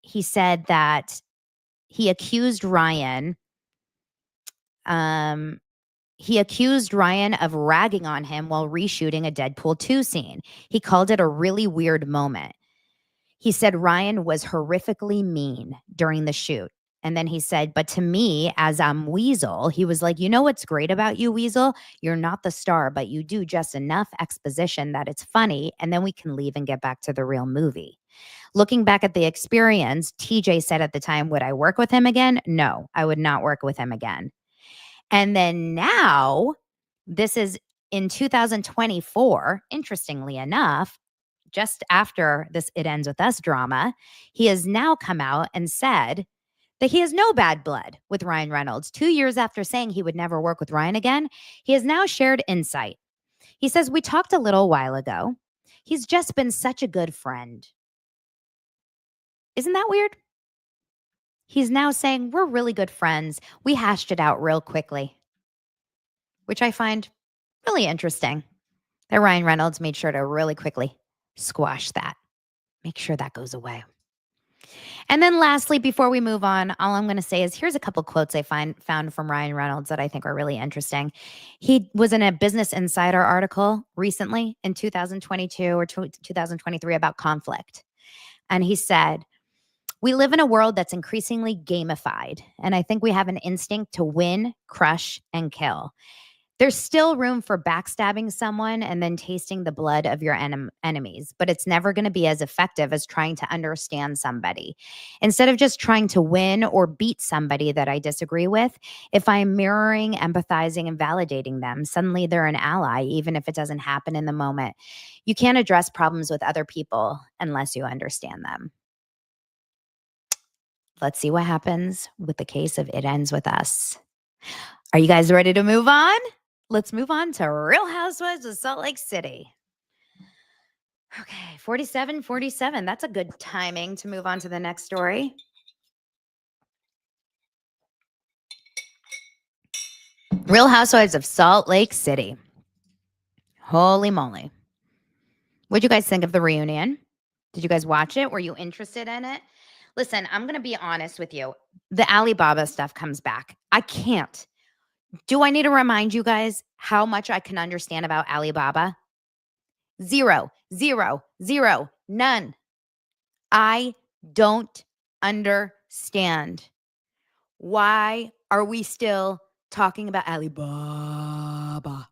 that he accused Ryan of ragging on him while reshooting a Deadpool 2 scene. He called it a really weird moment. He said Ryan was horrifically mean during the shoot. And then he said, but to me, as I'm Weasel, he was like, you know what's great about you, Weasel? You're not the star, but you do just enough exposition that it's funny, and then we can leave and get back to the real movie. Looking back at the experience, TJ said at the time, would I work with him again? No, I would not work with him again. And then now, this is in 2024, interestingly enough, just after this It Ends With Us drama, he has now come out and said that he has no bad blood with Ryan Reynolds. 2 years after saying he would never work with Ryan again, he has now shared insight. He says, we talked a little while ago. He's just been such a good friend. Isn't that weird? He's now saying, we're really good friends. We hashed it out real quickly, which I find really interesting that Ryan Reynolds made sure to really quickly squash that. Make sure that goes away. And then lastly, before we move on, all I'm going to say is here's a couple quotes I found from Ryan Reynolds that I think are really interesting. He was in a Business Insider article recently in 2022 or 2023 about conflict. And he said, we live in a world that's increasingly gamified, and I think we have an instinct to win, crush, and kill. There's still room for backstabbing someone and then tasting the blood of your enemies, but it's never going to be as effective as trying to understand somebody. Instead of just trying to win or beat somebody that I disagree with, if I'm mirroring, empathizing, and validating them, suddenly they're an ally, even if it doesn't happen in the moment. You can't address problems with other people unless you understand them. Let's see what happens with the case of It Ends With Us. Are you guys ready to move on? Let's move on to Real Housewives of Salt Lake City. Okay, 47. That's a good timing to move on to the next story. Real Housewives of Salt Lake City. Holy moly. What'd you guys think of the reunion? Did you guys watch it? Were you interested in it? Listen, I'm going to be honest with you. The Alibaba stuff comes back. I can't. Do I need to remind you guys how much I can understand about Alibaba? Zero, none. I don't understand. Why are we still talking about Alibaba?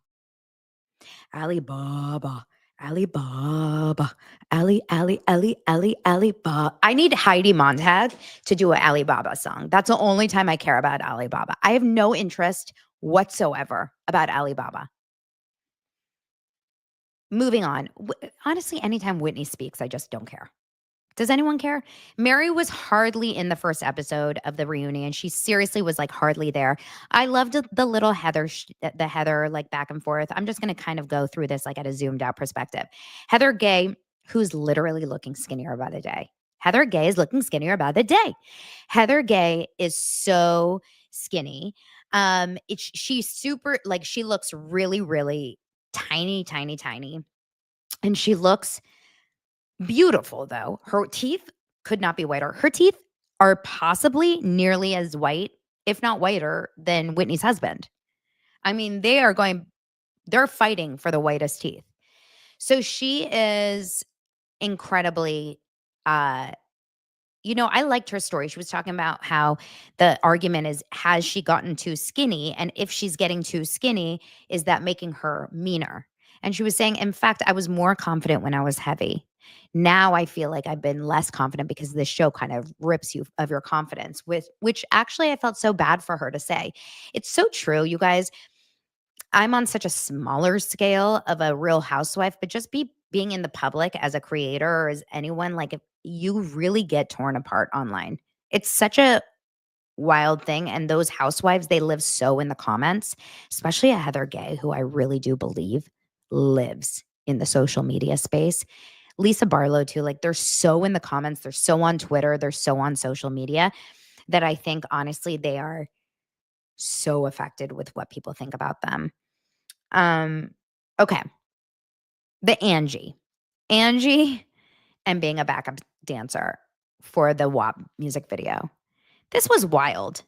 Alibaba. Alibaba. Alibaba. I need Heidi Montag to do an Alibaba song. That's the only time I care about Alibaba. I have no interest whatsoever about Alibaba. Moving on. Honestly, anytime Whitney speaks, I just don't care. Does anyone care? Mary was hardly in the first episode of the reunion. She seriously was like hardly there. I loved the little Heather like back and forth. I'm just going to kind of go through this like at a zoomed out perspective. Heather Gay, who's literally looking skinnier by the day. Heather Gay is looking skinnier by the day. Heather Gay is so skinny. She's super, like she looks really, really tiny. And she looks beautiful, though. Her teeth could not be whiter. Her teeth are possibly nearly as white, if not whiter, than Whitney's husband. I mean, they're fighting for the whitest teeth. So she is incredibly, I liked her story. She was talking about how the argument is, has she gotten too skinny? And if she's getting too skinny, is that making her meaner? And she was saying, in fact, I was more confident when I was heavy. Now I feel like I've been less confident because this show kind of rips you of your confidence, which actually I felt so bad for her to say. It's so true, you guys. I'm on such a smaller scale of a real housewife, but just being in the public as a creator or as anyone, like if you really get torn apart online. It's such a wild thing. And those housewives, they live so in the comments, especially a Heather Gay, who I really do believe lives in the social media space. Lisa Barlow too, like they're so in the comments, they're so on Twitter, they're so on social media that I think honestly they are so affected with what people think about them. Okay. The Angie and being a backup dancer for the WAP music video. This was wild.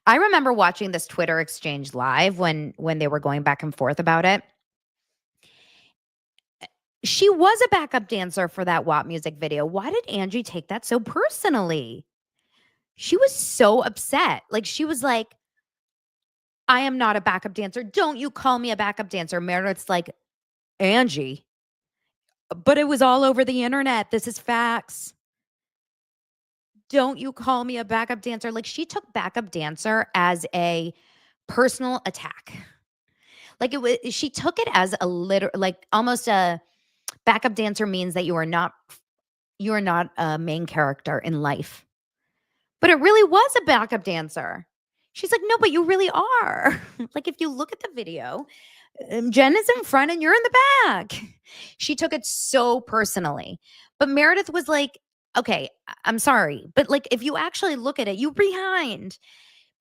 I remember watching this Twitter exchange live when they were going back and forth about it. She was a backup dancer for that WAP music video. Why did Angie take that so personally? She was so upset. Like she was like, I am not a backup dancer. Don't you call me a backup dancer. Meredith's like, Angie, but it was all over the internet. This is facts. Don't you call me a backup dancer. Like she took backup dancer as a personal attack. Like she took it as like almost a backup dancer means that you are not a main character in life. But it really was a backup dancer. She's like, no, but you really are. Like if you look at the video, Jen is in front and you're in the back. She took it so personally. But Meredith was like, okay, I'm sorry. But like, if you actually look at it, you're behind.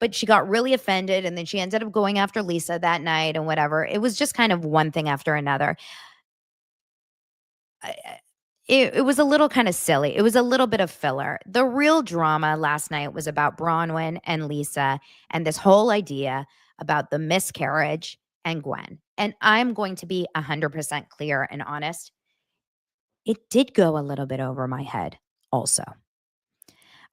But she got really offended. And then she ended up going after Lisa that night and whatever. It was just kind of one thing after another. It was a little kind of silly. It was a little bit of filler. The real drama last night was about Bronwyn and Lisa and this whole idea about the miscarriage and Gwen. And I'm going to be 100% clear and honest. It did go a little bit over my head also.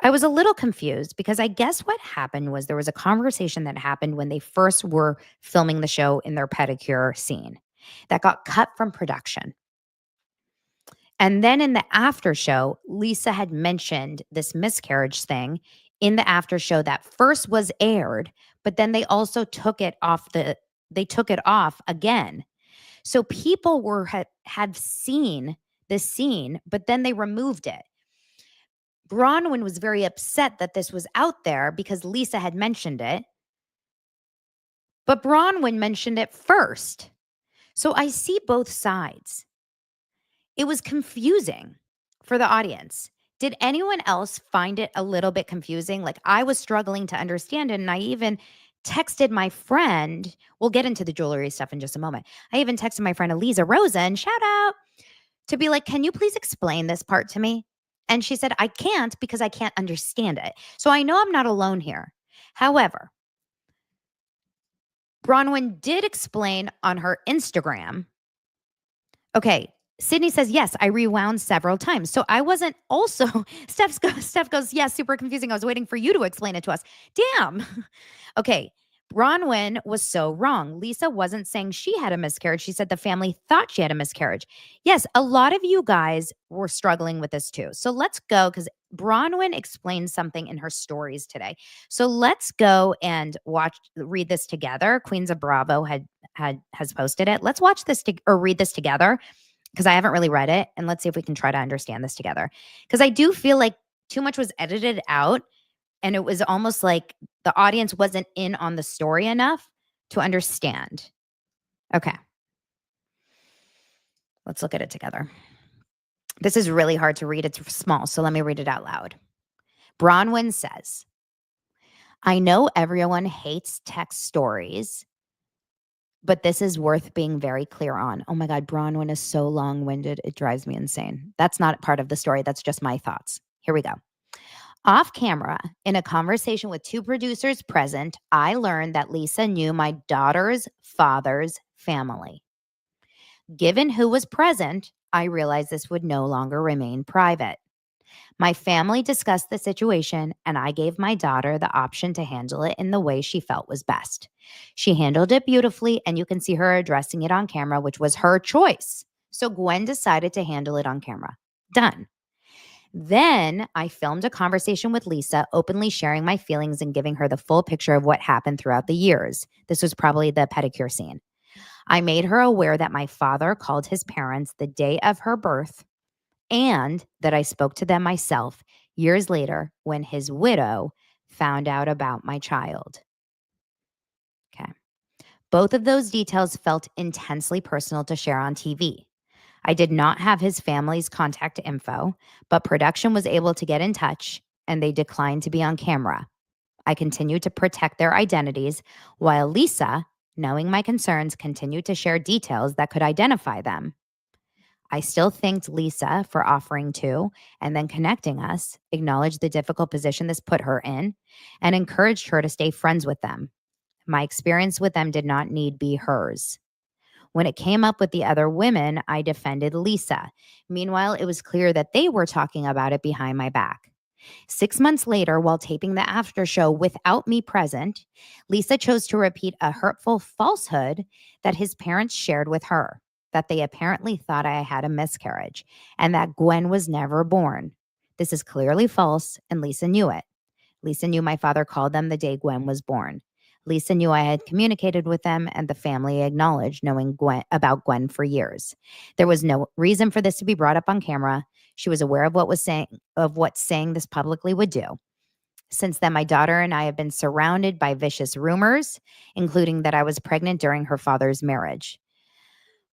I was a little confused because I guess what happened was there was a conversation that happened when they first were filming the show in their pedicure scene that got cut from production. And then in the after show, Lisa had mentioned this miscarriage thing in the after show that first was aired, but then they also took it off again. So people had seen the scene, but then they removed it. Bronwyn was very upset that this was out there because Lisa had mentioned it. But Bronwyn mentioned it first. So I see both sides. It was confusing for the audience. Did anyone else find it a little bit confusing? Like I was struggling to understand it. And I even texted my friend. We'll get into the jewelry stuff in just a moment. I even texted my friend Eliza Rosen, shout out, to be like, can you please explain this part to me? And she said, I can't because I can't understand it. So I know I'm not alone here. However, Bronwyn did explain on her Instagram. Okay, Sydney says, yes, I rewound several times. So I wasn't also, Steph goes, yes, super confusing. I was waiting for you to explain it to us. Damn. Okay, Bronwyn was so wrong. Lisa wasn't saying she had a miscarriage. She said the family thought she had a miscarriage. Yes, a lot of you guys were struggling with this too. So let's go because Bronwyn explained something in her stories today. So let's go and read this together. Queens of Bravo has posted it. Let's watch this or read this together because I haven't really read it. And let's see if we can try to understand this together. Because I do feel like too much was edited out. And it was almost like the audience wasn't in on the story enough to understand. Okay. Let's look at it together. This is really hard to read. It's small, so let me read it out loud. Bronwyn says, I know everyone hates text stories, but this is worth being very clear on. Oh my God, Bronwyn is so long-winded. It drives me insane. That's not part of the story. That's just my thoughts. Here we go. Off camera, in a conversation with two producers present, I learned that Lisa knew my daughter's father's family. Given who was present, I realized this would no longer remain private. My family discussed the situation, and I gave my daughter the option to handle it in the way she felt was best. She handled it beautifully, and you can see her addressing it on camera, which was her choice. So Gwen decided to handle it on camera. Done. Then I filmed a conversation with Lisa, openly sharing my feelings and giving her the full picture of what happened throughout the years. This was probably the pedicure scene. I made her aware that my father called his parents the day of her birth and that I spoke to them myself years later when his widow found out about my child. Okay. Both of those details felt intensely personal to share on TV. I did not have his family's contact info, but production was able to get in touch and they declined to be on camera. I continued to protect their identities while Lisa, knowing my concerns, continued to share details that could identify them. I still thanked Lisa for offering to and then connecting us, acknowledged the difficult position this put her in, and encouraged her to stay friends with them. My experience with them did not need be hers. When it came up with the other women, I defended Lisa. Meanwhile, it was clear that they were talking about it behind my back. 6 months later, while taping the after show without me present, Lisa chose to repeat a hurtful falsehood that his parents shared with her, that they apparently thought I had a miscarriage and that Gwen was never born. This is clearly false, and Lisa knew it. Lisa knew my father called them the day Gwen was born. Lisa knew I had communicated with them, and the family acknowledged knowing about Gwen for years. There was no reason for this to be brought up on camera. She was aware of what saying this publicly would do. Since then, my daughter and I have been surrounded by vicious rumors, including that I was pregnant during her father's marriage.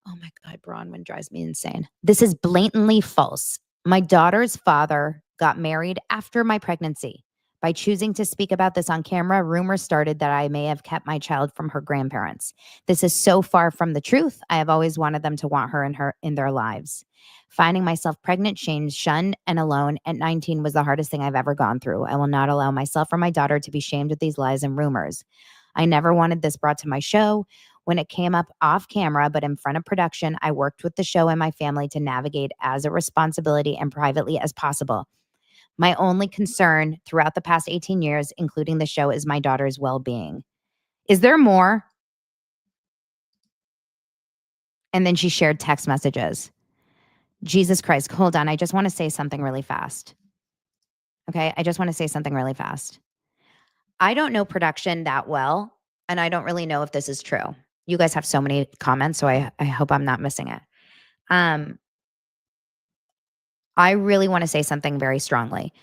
Oh my God, Bronwyn drives me insane. This is blatantly false. My daughter's father got married after my pregnancy. By choosing to speak about this on camera, rumors started that I may have kept my child from her grandparents. This is so far from the truth. I have always wanted them to want her in their lives. Finding myself pregnant, shamed, shunned, and alone at 19 was the hardest thing I've ever gone through. I will not allow myself or my daughter to be shamed with these lies and rumors. I never wanted this brought to my show. When it came up off camera, but in front of production, I worked with the show and my family to navigate as a responsibility and privately as possible. My only concern throughout the past 18 years, including the show, is my daughter's well-being. Is there more? And then she shared text messages. Jesus Christ, hold on. I just want to say something really fast. Okay, I just want to say something really fast. I don't know production that well, and I don't really know if this is true. You guys have so many comments, so I hope I'm not missing it. I really want to say something very strongly.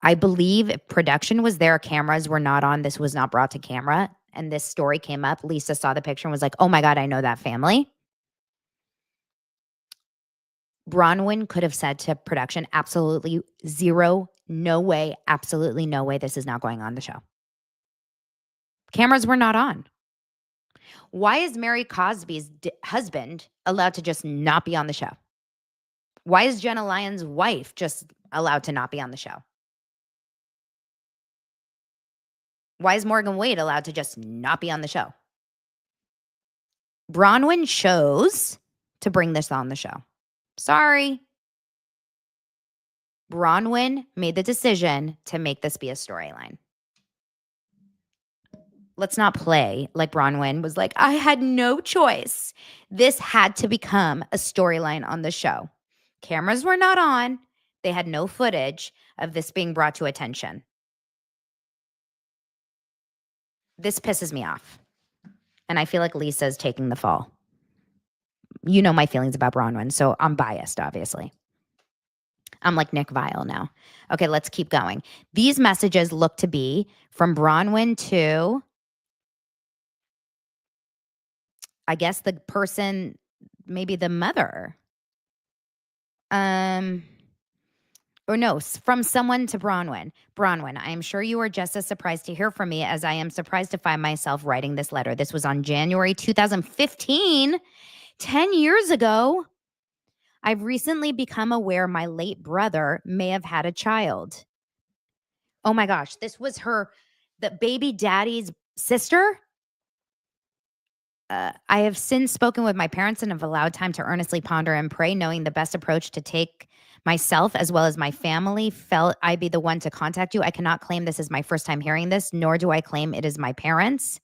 I believe if production was there, cameras were not on, this was not brought to camera, and this story came up, Lisa saw the picture and was like, oh my God, I know that family. Bronwyn could have said to production, absolutely zero, no way, absolutely no way, this is not going on the show. Cameras were not on. Why is Mary Cosby's husband allowed to just not be on the show? Why is Jenna Lyons' wife just allowed to not be on the show? Why is Morgan Wade allowed to just not be on the show? Bronwyn chose to bring this on the show. Sorry. Bronwyn made the decision to make this be a storyline. Let's not play like Bronwyn was like, I had no choice. This had to become a storyline on the show. Cameras were not on. They had no footage of this being brought to attention. This pisses me off. And I feel like Lisa's taking the fall. You know my feelings about Bronwyn, so I'm biased, obviously. I'm like Nick Viall now. Okay, let's keep going. These messages look to be from Bronwyn to, I guess, the person, maybe the mother. Or no, from someone to Bronwyn. Bronwyn, I am sure you are just as surprised to hear from me as I am surprised to find myself writing this letter. This was on January 2015, 10 years ago. I've recently become aware my late brother may have had a child. Oh my gosh, this was the baby daddy's sister? I have since spoken with my parents and have allowed time to earnestly ponder and pray, knowing the best approach to take myself as well as my family. Felt I'd be the one to contact you. I cannot claim this is my first time hearing this, nor do I claim it is my parents.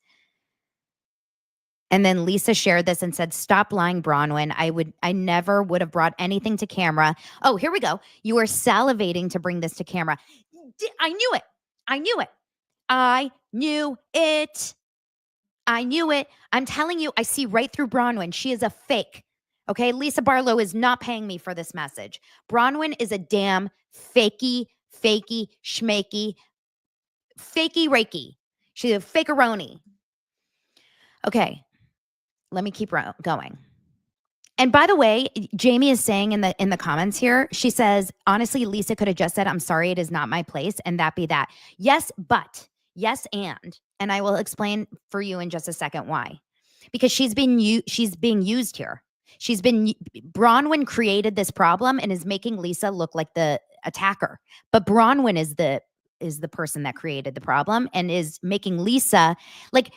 And then Lisa shared this and said, "Stop lying, Bronwyn. I never would have brought anything to camera." Oh, here we go. You are salivating to bring this to camera. I knew it. I knew it. I knew it. I knew it. I'm telling you, I see right through Bronwyn. She is a fake. Okay, Lisa Barlow is not paying me for this message. Bronwyn is a damn fakey, schmakey, fakey reiki. She's a fakeroni. Okay, let me keep going. And by the way, Jamie is saying in the comments here, she says, honestly, Lisa could have just said, "I'm sorry, it is not my place," and that be that. Yes, but yes, and I will explain for you in just a second why. Because she's being used here. Bronwyn created this problem and is making Lisa look like the attacker. But Bronwyn is the person that created the problem and is making Lisa like,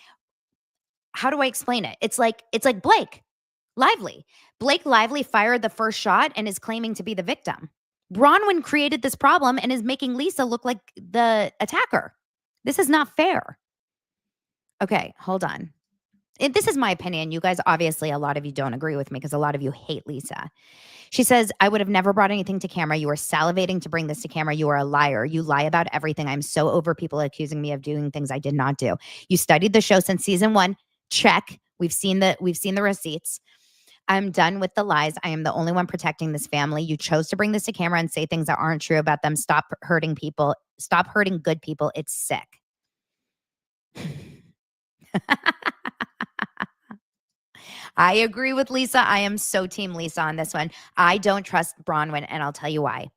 how do I explain it? It's like Blake Lively. Blake Lively fired the first shot and is claiming to be the victim. Bronwyn created this problem and is making Lisa look like the attacker. This is not fair. Okay, hold on. This is my opinion. You guys, obviously, a lot of you don't agree with me because a lot of you hate Lisa. She says, "I would have never brought anything to camera. You are salivating to bring this to camera. You are a liar. You lie about everything. I'm so over people accusing me of doing things I did not do. You studied the show since season 1. Check. We've seen the receipts. I'm done with the lies. I am the only one protecting this family. You chose to bring this to camera and say things that aren't true about them. Stop hurting people. Stop hurting good people. It's sick." I agree with Lisa. I am so team Lisa on this one. I don't trust Bronwyn, and I'll tell you why.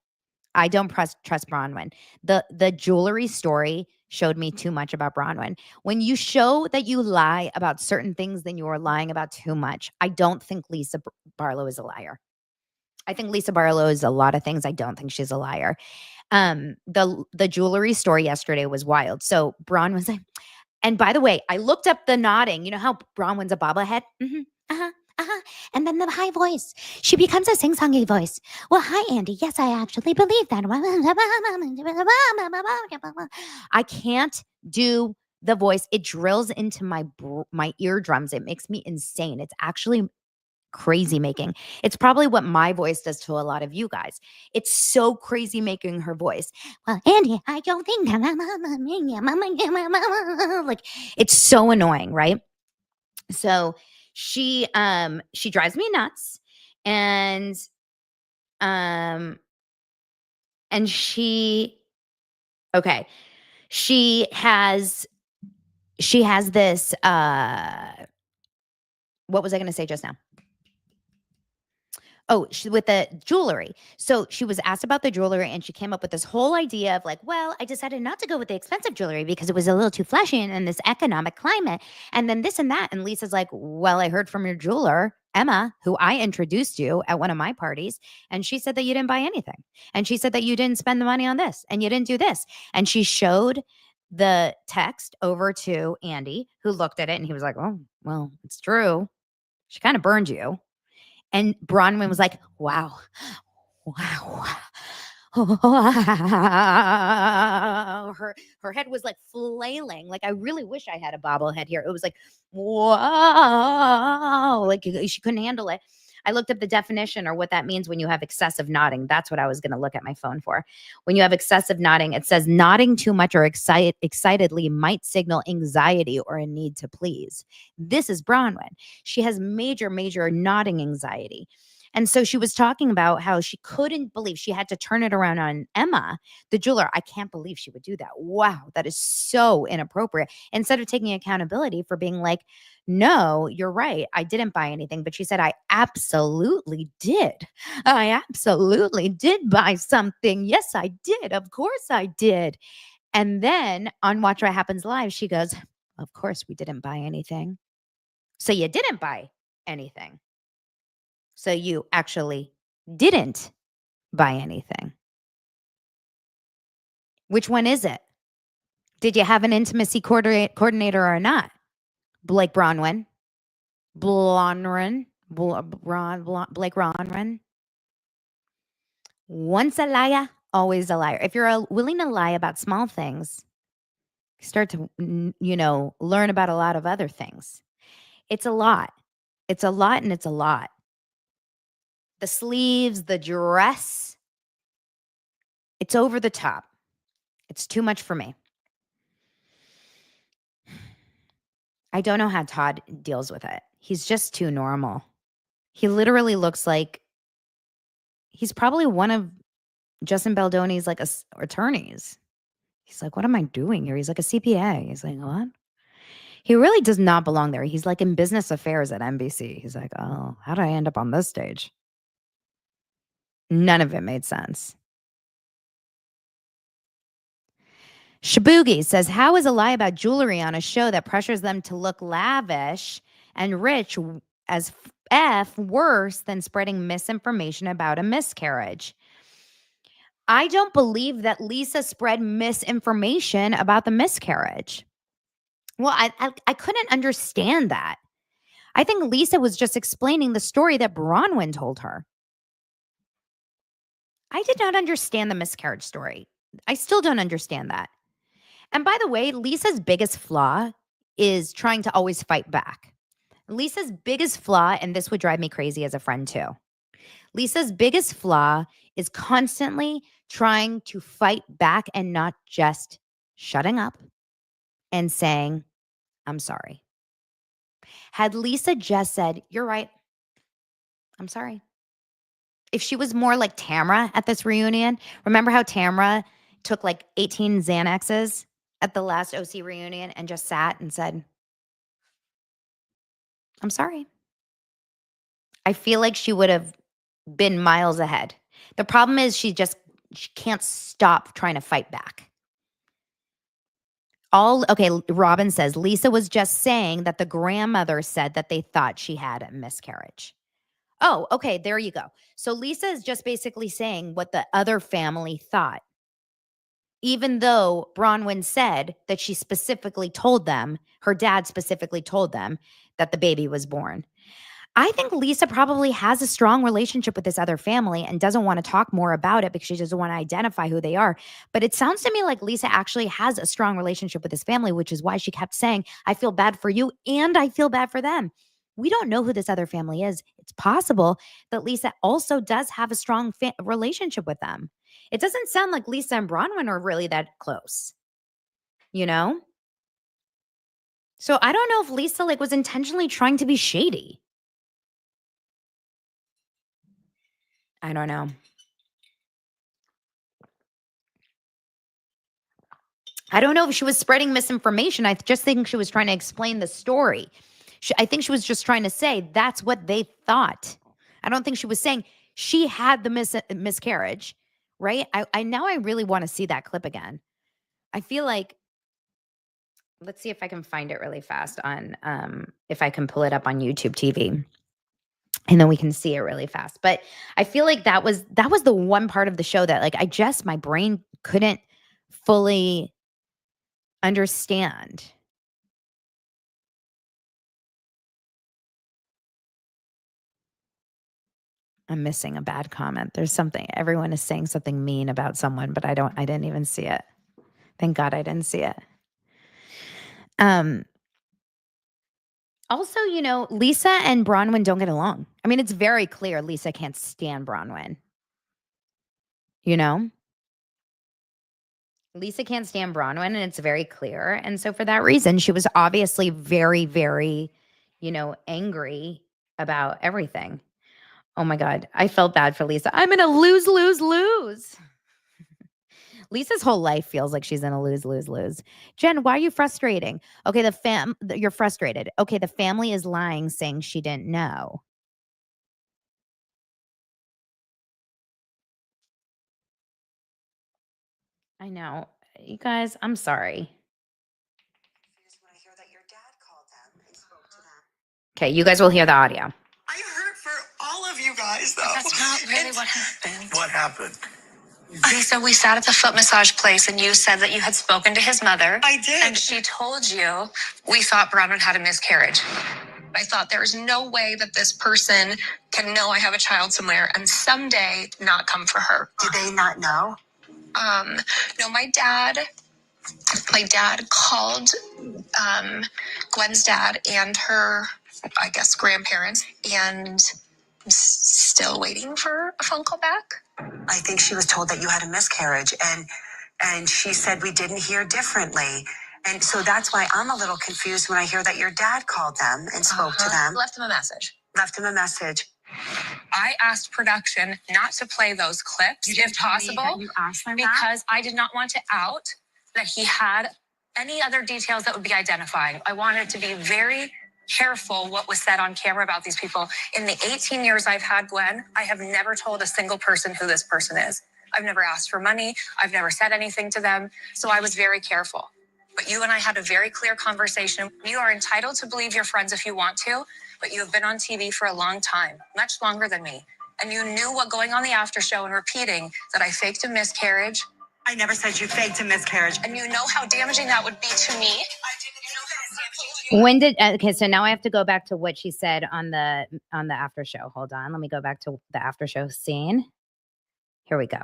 I don't trust Bronwyn. The jewelry story showed me too much about Bronwyn. When you show that you lie about certain things, then you are lying about too much. I don't think Lisa Barlow is a liar. I think Lisa Barlow is a lot of things. I don't think she's a liar. The jewelry story yesterday was wild. So Bron was like, and by the way, I looked up the nodding. You know how Bronwyn's a bobblehead? Mm-hmm. And then the high voice. She becomes a sing-songy voice. "Well, hi, Andy. Yes, I actually believe that." I can't do the voice. It drills into my eardrums. It makes me insane. It's actually crazy making. It's probably what my voice does to a lot of you guys. It's so crazy making her voice. "Well, Andy, I don't think like, it's so annoying, right?" So she drives me nuts, and she has this what was I going to say just now? Oh, with the jewelry. So she was asked about the jewelry, and she came up with this whole idea of like, "Well, I decided not to go with the expensive jewelry because it was a little too flashy in this economic climate. And then this and that." And Lisa's like, "Well, I heard from your jeweler, Emma, who I introduced you at one of my parties, and she said that you didn't buy anything. And she said that you didn't spend the money on this and you didn't do this." And she showed the text over to Andy, who looked at it, and he was like, "Oh, well, it's true. She kind of burned you." And Bronwyn was like, "Wow. Her head was like flailing. Like, I really wish I had a bobblehead here. It was like, wow. Like, she couldn't handle it. I looked up the definition or what that means when you have excessive nodding. That's what I was going to look at my phone for. When you have excessive nodding, it says nodding too much or excitedly might signal anxiety or a need to please. This is Bronwyn. She has major nodding anxiety. And so she was talking about how she couldn't believe she had to turn it around on Emma, the jeweler. I can't believe she would do that. Wow, that is so inappropriate. Instead of taking accountability for being like, "No, you're right. I didn't buy anything." But she said, "I absolutely did. I absolutely did buy something. Yes, I did. Of course I did." And then on Watch What Happens Live, she goes, "Of course we didn't buy anything." So you didn't buy anything. So you actually didn't buy anything. Which one is it? Did you have an intimacy coordinator or not? Blake Bronwyn. Blake Bronwyn. Once a liar, always a liar. If you're willing to lie about small things, you start to, learn about a lot of other things. It's a lot. It's a lot and it's a lot. The sleeves, the dress, it's over the top. It's too much for me. I don't know how Todd deals with it. He's just too normal. He literally looks like he's probably one of Justin Baldoni's like attorneys. He's like, what am I doing here? He's like a CPA. He's like, what? He really does not belong there. He's like in business affairs at NBC. He's like, oh, how did I end up on this stage? None of it made sense. Shabugi says, how is a lie about jewelry on a show that pressures them to look lavish and rich as F worse than spreading misinformation about a miscarriage? I don't believe that Lisa spread misinformation about the miscarriage. Well, I couldn't understand that. I think Lisa was just explaining the story that Bronwyn told her. I did not understand the miscarriage story. I still don't understand that. And by the way, Lisa's biggest flaw is trying to always fight back. Lisa's biggest flaw, and this would drive me crazy as a friend too. Lisa's biggest flaw is constantly trying to fight back and not just shutting up and saying, I'm sorry. Had Lisa just said, you're right, I'm sorry. If she was more like Tamra at this reunion, remember how Tamra took like 18 Xanaxes at the last OC reunion and just sat and said, I'm sorry. I feel like she would have been miles ahead. The problem is she can't stop trying to fight back. Okay, Robin says, Lisa was just saying that the grandmother said that they thought she had a miscarriage. Oh, okay, there you go. So Lisa is just basically saying what the other family thought. Even though Bronwyn said that she specifically told them, her dad specifically told them that the baby was born. I think Lisa probably has a strong relationship with this other family and doesn't want to talk more about it because she doesn't want to identify who they are. But it sounds to me like Lisa actually has a strong relationship with this family, which is why she kept saying, I feel bad for you and I feel bad for them. We don't know who this other family is. It's possible that Lisa also does have a strong relationship with them. It doesn't sound like Lisa and Bronwyn are really that close, you know? So I don't know if Lisa was intentionally trying to be shady. I don't know. I don't know if she was spreading misinformation. I just think she was trying to explain the story. I think she was just trying to say that's what they thought. I don't think she was saying she had the miscarriage, right? I now I really want to see that clip again. I feel like, let's see if I can find it really fast on, if I can pull it up on YouTube TV. And then we can see it really fast. But I feel like that was the one part of the show that my brain couldn't fully understand. I'm missing a bad comment. There's something, everyone is saying something mean about someone, but I didn't even see it. Thank God I didn't see it. Also, Lisa and Bronwyn don't get along. I mean, it's very clear Lisa can't stand Bronwyn. Lisa can't stand Bronwyn, and it's very clear. And so for that reason, she was obviously very, very, angry about everything. Oh my God. I felt bad for Lisa. I'm in a lose, lose, lose. Lisa's whole life feels like she's in a lose, lose, lose. Jen, why are you frustrating? Okay, you're frustrated. Okay, the family is lying, saying she didn't know. I know. You guys, I'm sorry. Okay, you guys will hear the audio. I hurt for all of you guys, though. That's not really what happened. What happened? Lisa, we sat at the foot massage place and you said that you had spoken to his mother. I did. And she told you we thought Bronwyn had a miscarriage. I thought there's no way that this person can know I have a child somewhere and someday not come for her. Did they not know? No, my dad called Gwen's dad and her, I guess, grandparents, and I'm still waiting for a phone call back. I think she was told that you had a miscarriage, and she said we didn't hear differently. And so that's why I'm a little confused when I hear that your dad called them and spoke to them. Left him a message. Left him a message. I asked production not to play those clips if possible, You asked them because I did not want to out that he had any other details that would be identifying. I wanted to be very careful what was said on camera about these people. In the 18 years I've had Gwen, I have never told a single person who this person is. I've never asked for money. I've never said anything to them. So I was very careful. But you and I had a very clear conversation. You are entitled to believe your friends if you want to, but you have been on TV for a long time, much longer than me. And you knew what going on the after show and repeating that I faked a miscarriage. I never said you faked a miscarriage. And you know how damaging that would be to me. When did okay? So now I have to go back to what she said on the after show. Hold on, let me go back to the after show scene. Here we go.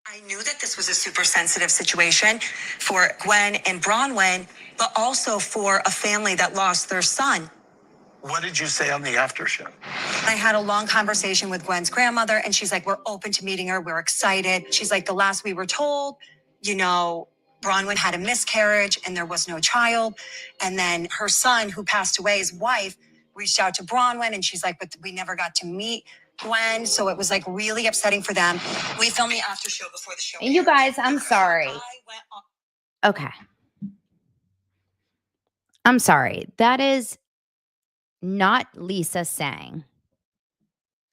I knew that this was a super sensitive situation for Gwen and Bronwyn, but also for a family that lost their son. What did you say on the after show? I had a long conversation with Gwen's grandmother, and she's like, we're open to meeting her. We're excited. She's like, the last we were told, Bronwyn had a miscarriage and there was no child. And then her son, who passed away, his wife, reached out to Bronwyn, and she's like, but we never got to meet Gwen. So it was like really upsetting for them. We filmed the after show before the show. And you guys, I'm sorry. Okay. I'm sorry. That is not Lisa saying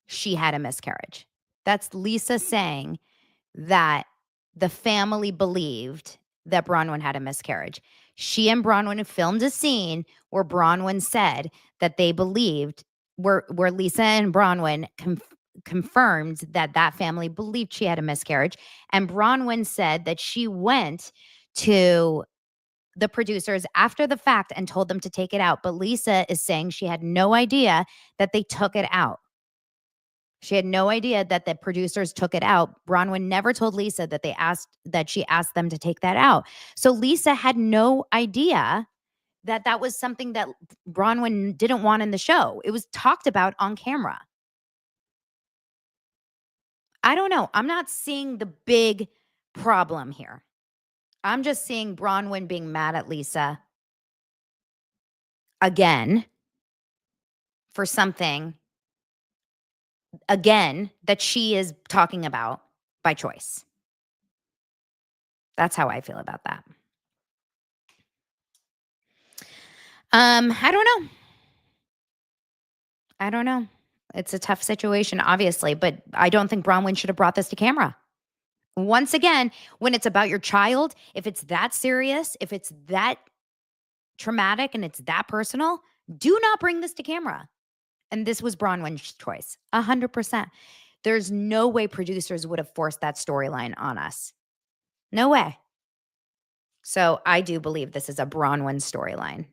she had a miscarriage. That's Lisa saying that the family believed that Bronwyn had a miscarriage. She and Bronwyn filmed a scene where Bronwyn said that they believed, where Lisa and Bronwyn confirmed that family believed she had a miscarriage. And Bronwyn said that she went to the producers after the fact and told them to take it out. But Lisa is saying she had no idea that they took it out. She had no idea that the producers took it out. Bronwyn never told Lisa that she asked them to take that out. So Lisa had no idea that that was something that Bronwyn didn't want in the show. It was talked about on camera. I don't know. I'm not seeing the big problem here. I'm just seeing Bronwyn being mad at Lisa again for something, again, that she is talking about by choice. That's how I feel about that. I don't know. It's a tough situation, obviously, but I don't think Bronwyn should have brought this to camera. Once again, when it's about your child, if it's that serious, if it's that traumatic and it's that personal, do not bring this to camera. And this was Bronwyn's choice, 100%. There's no way producers would have forced that storyline on us. No way. So I do believe this is a Bronwyn storyline.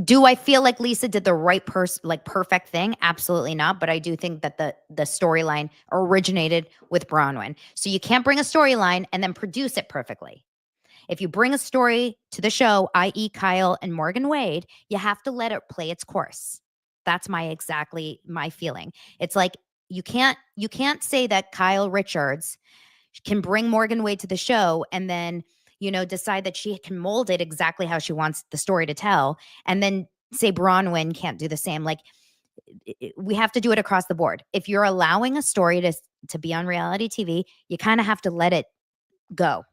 Do I feel like Lisa did the right perfect thing? Absolutely not. But I do think that the storyline originated with Bronwyn. So you can't bring a storyline and then produce it perfectly. If you bring a story to the show, i.e. Kyle and Morgan Wade, you have to let it play its course. That's my feeling. It's like you can't say that Kyle Richards can bring Morgan Wade to the show and then decide that she can mold it exactly how she wants the story to tell, and then say Bronwyn can't do the same. Like, we have to do it across the board. If you're allowing a story to be on reality TV, you kind of have to let it go.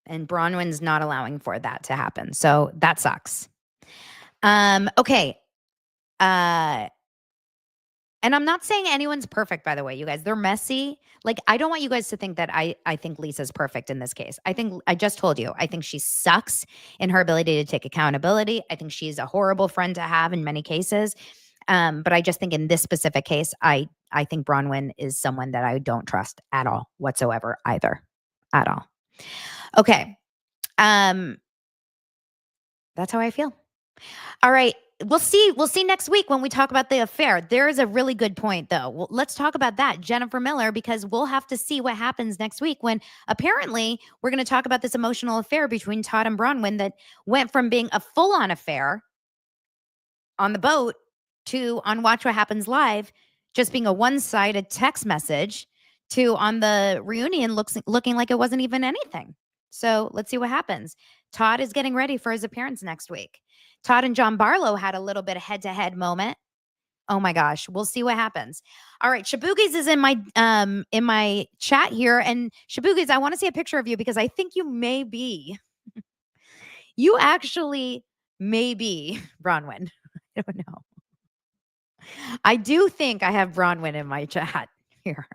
And Bronwyn's not allowing for that to happen. So that sucks. Okay. And I'm not saying anyone's perfect, by the way, you guys. They're messy. Like, I don't want you guys to think that I think Lisa's perfect in this case. I just told you, I think she sucks in her ability to take accountability. I think she's a horrible friend to have in many cases. But I just think in this specific case, I think Bronwyn is someone that I don't trust at all whatsoever either. At all. Okay. That's how I feel. All right. We'll see next week when we talk about the affair. There is a really good point, though. Well, let's talk about that, Jennifer Miller, because we'll have to see what happens next week when apparently we're going to talk about this emotional affair between Todd and Bronwyn that went from being a full-on affair on the boat to on Watch What Happens Live just being a one-sided text message to on the reunion looking like it wasn't even anything. So let's see what happens. Todd is getting ready for his appearance next week. Todd and John Barlow had a little bit of head-to-head moment. Oh my gosh, we'll see what happens. All right, Shaboogies is in my chat here, and Shaboogies, I want to see a picture of you because I think you actually may be Bronwyn. I don't know. I do think I have Bronwyn in my chat here.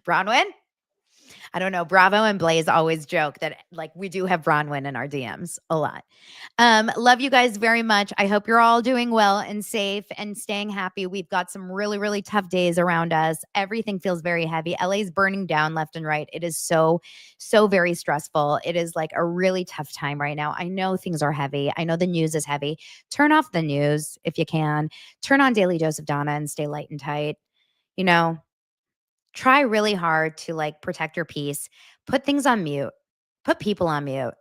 Bronwyn? I don't know. Bravo and Blaze always joke that like we do have Bronwyn in our DMs a lot. Love you guys very much. I hope you're all doing well and safe and staying happy. We've got some really, really tough days around us. Everything feels very heavy. LA's burning down left and right. It is so very stressful. It is like a really tough time right now. I know things are heavy. I know the news is heavy. Turn off the news if you can. Turn on Daily Dose of Donna and stay light and tight. You know, try really hard to like protect your peace. Put things on mute. Put people on mute.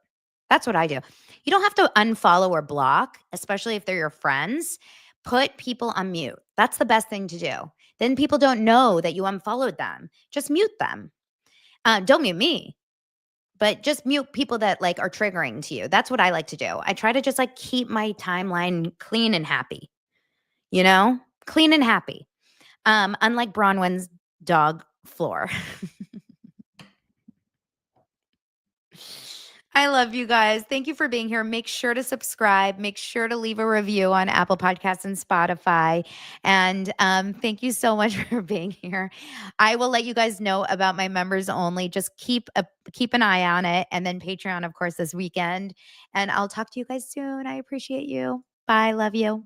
That's what I do. You don't have to unfollow or block, especially if they're your friends. Put people on mute. That's the best thing to do. Then people don't know that you unfollowed them. Just mute them. Don't mute me, but just mute people that like are triggering to you. That's what I like to do. I try to just like keep my timeline clean and happy, you know, clean and happy. Unlike Bronwyn's dog floor. I love you guys. Thank you for being here. Make sure to subscribe. Make sure to leave a review on Apple Podcasts and Spotify. And thank you so much for being here. I will let you guys know about my members only. Just keep an eye on it. And then Patreon, of course, this weekend. And I'll talk to you guys soon. I appreciate you. Bye. Love you.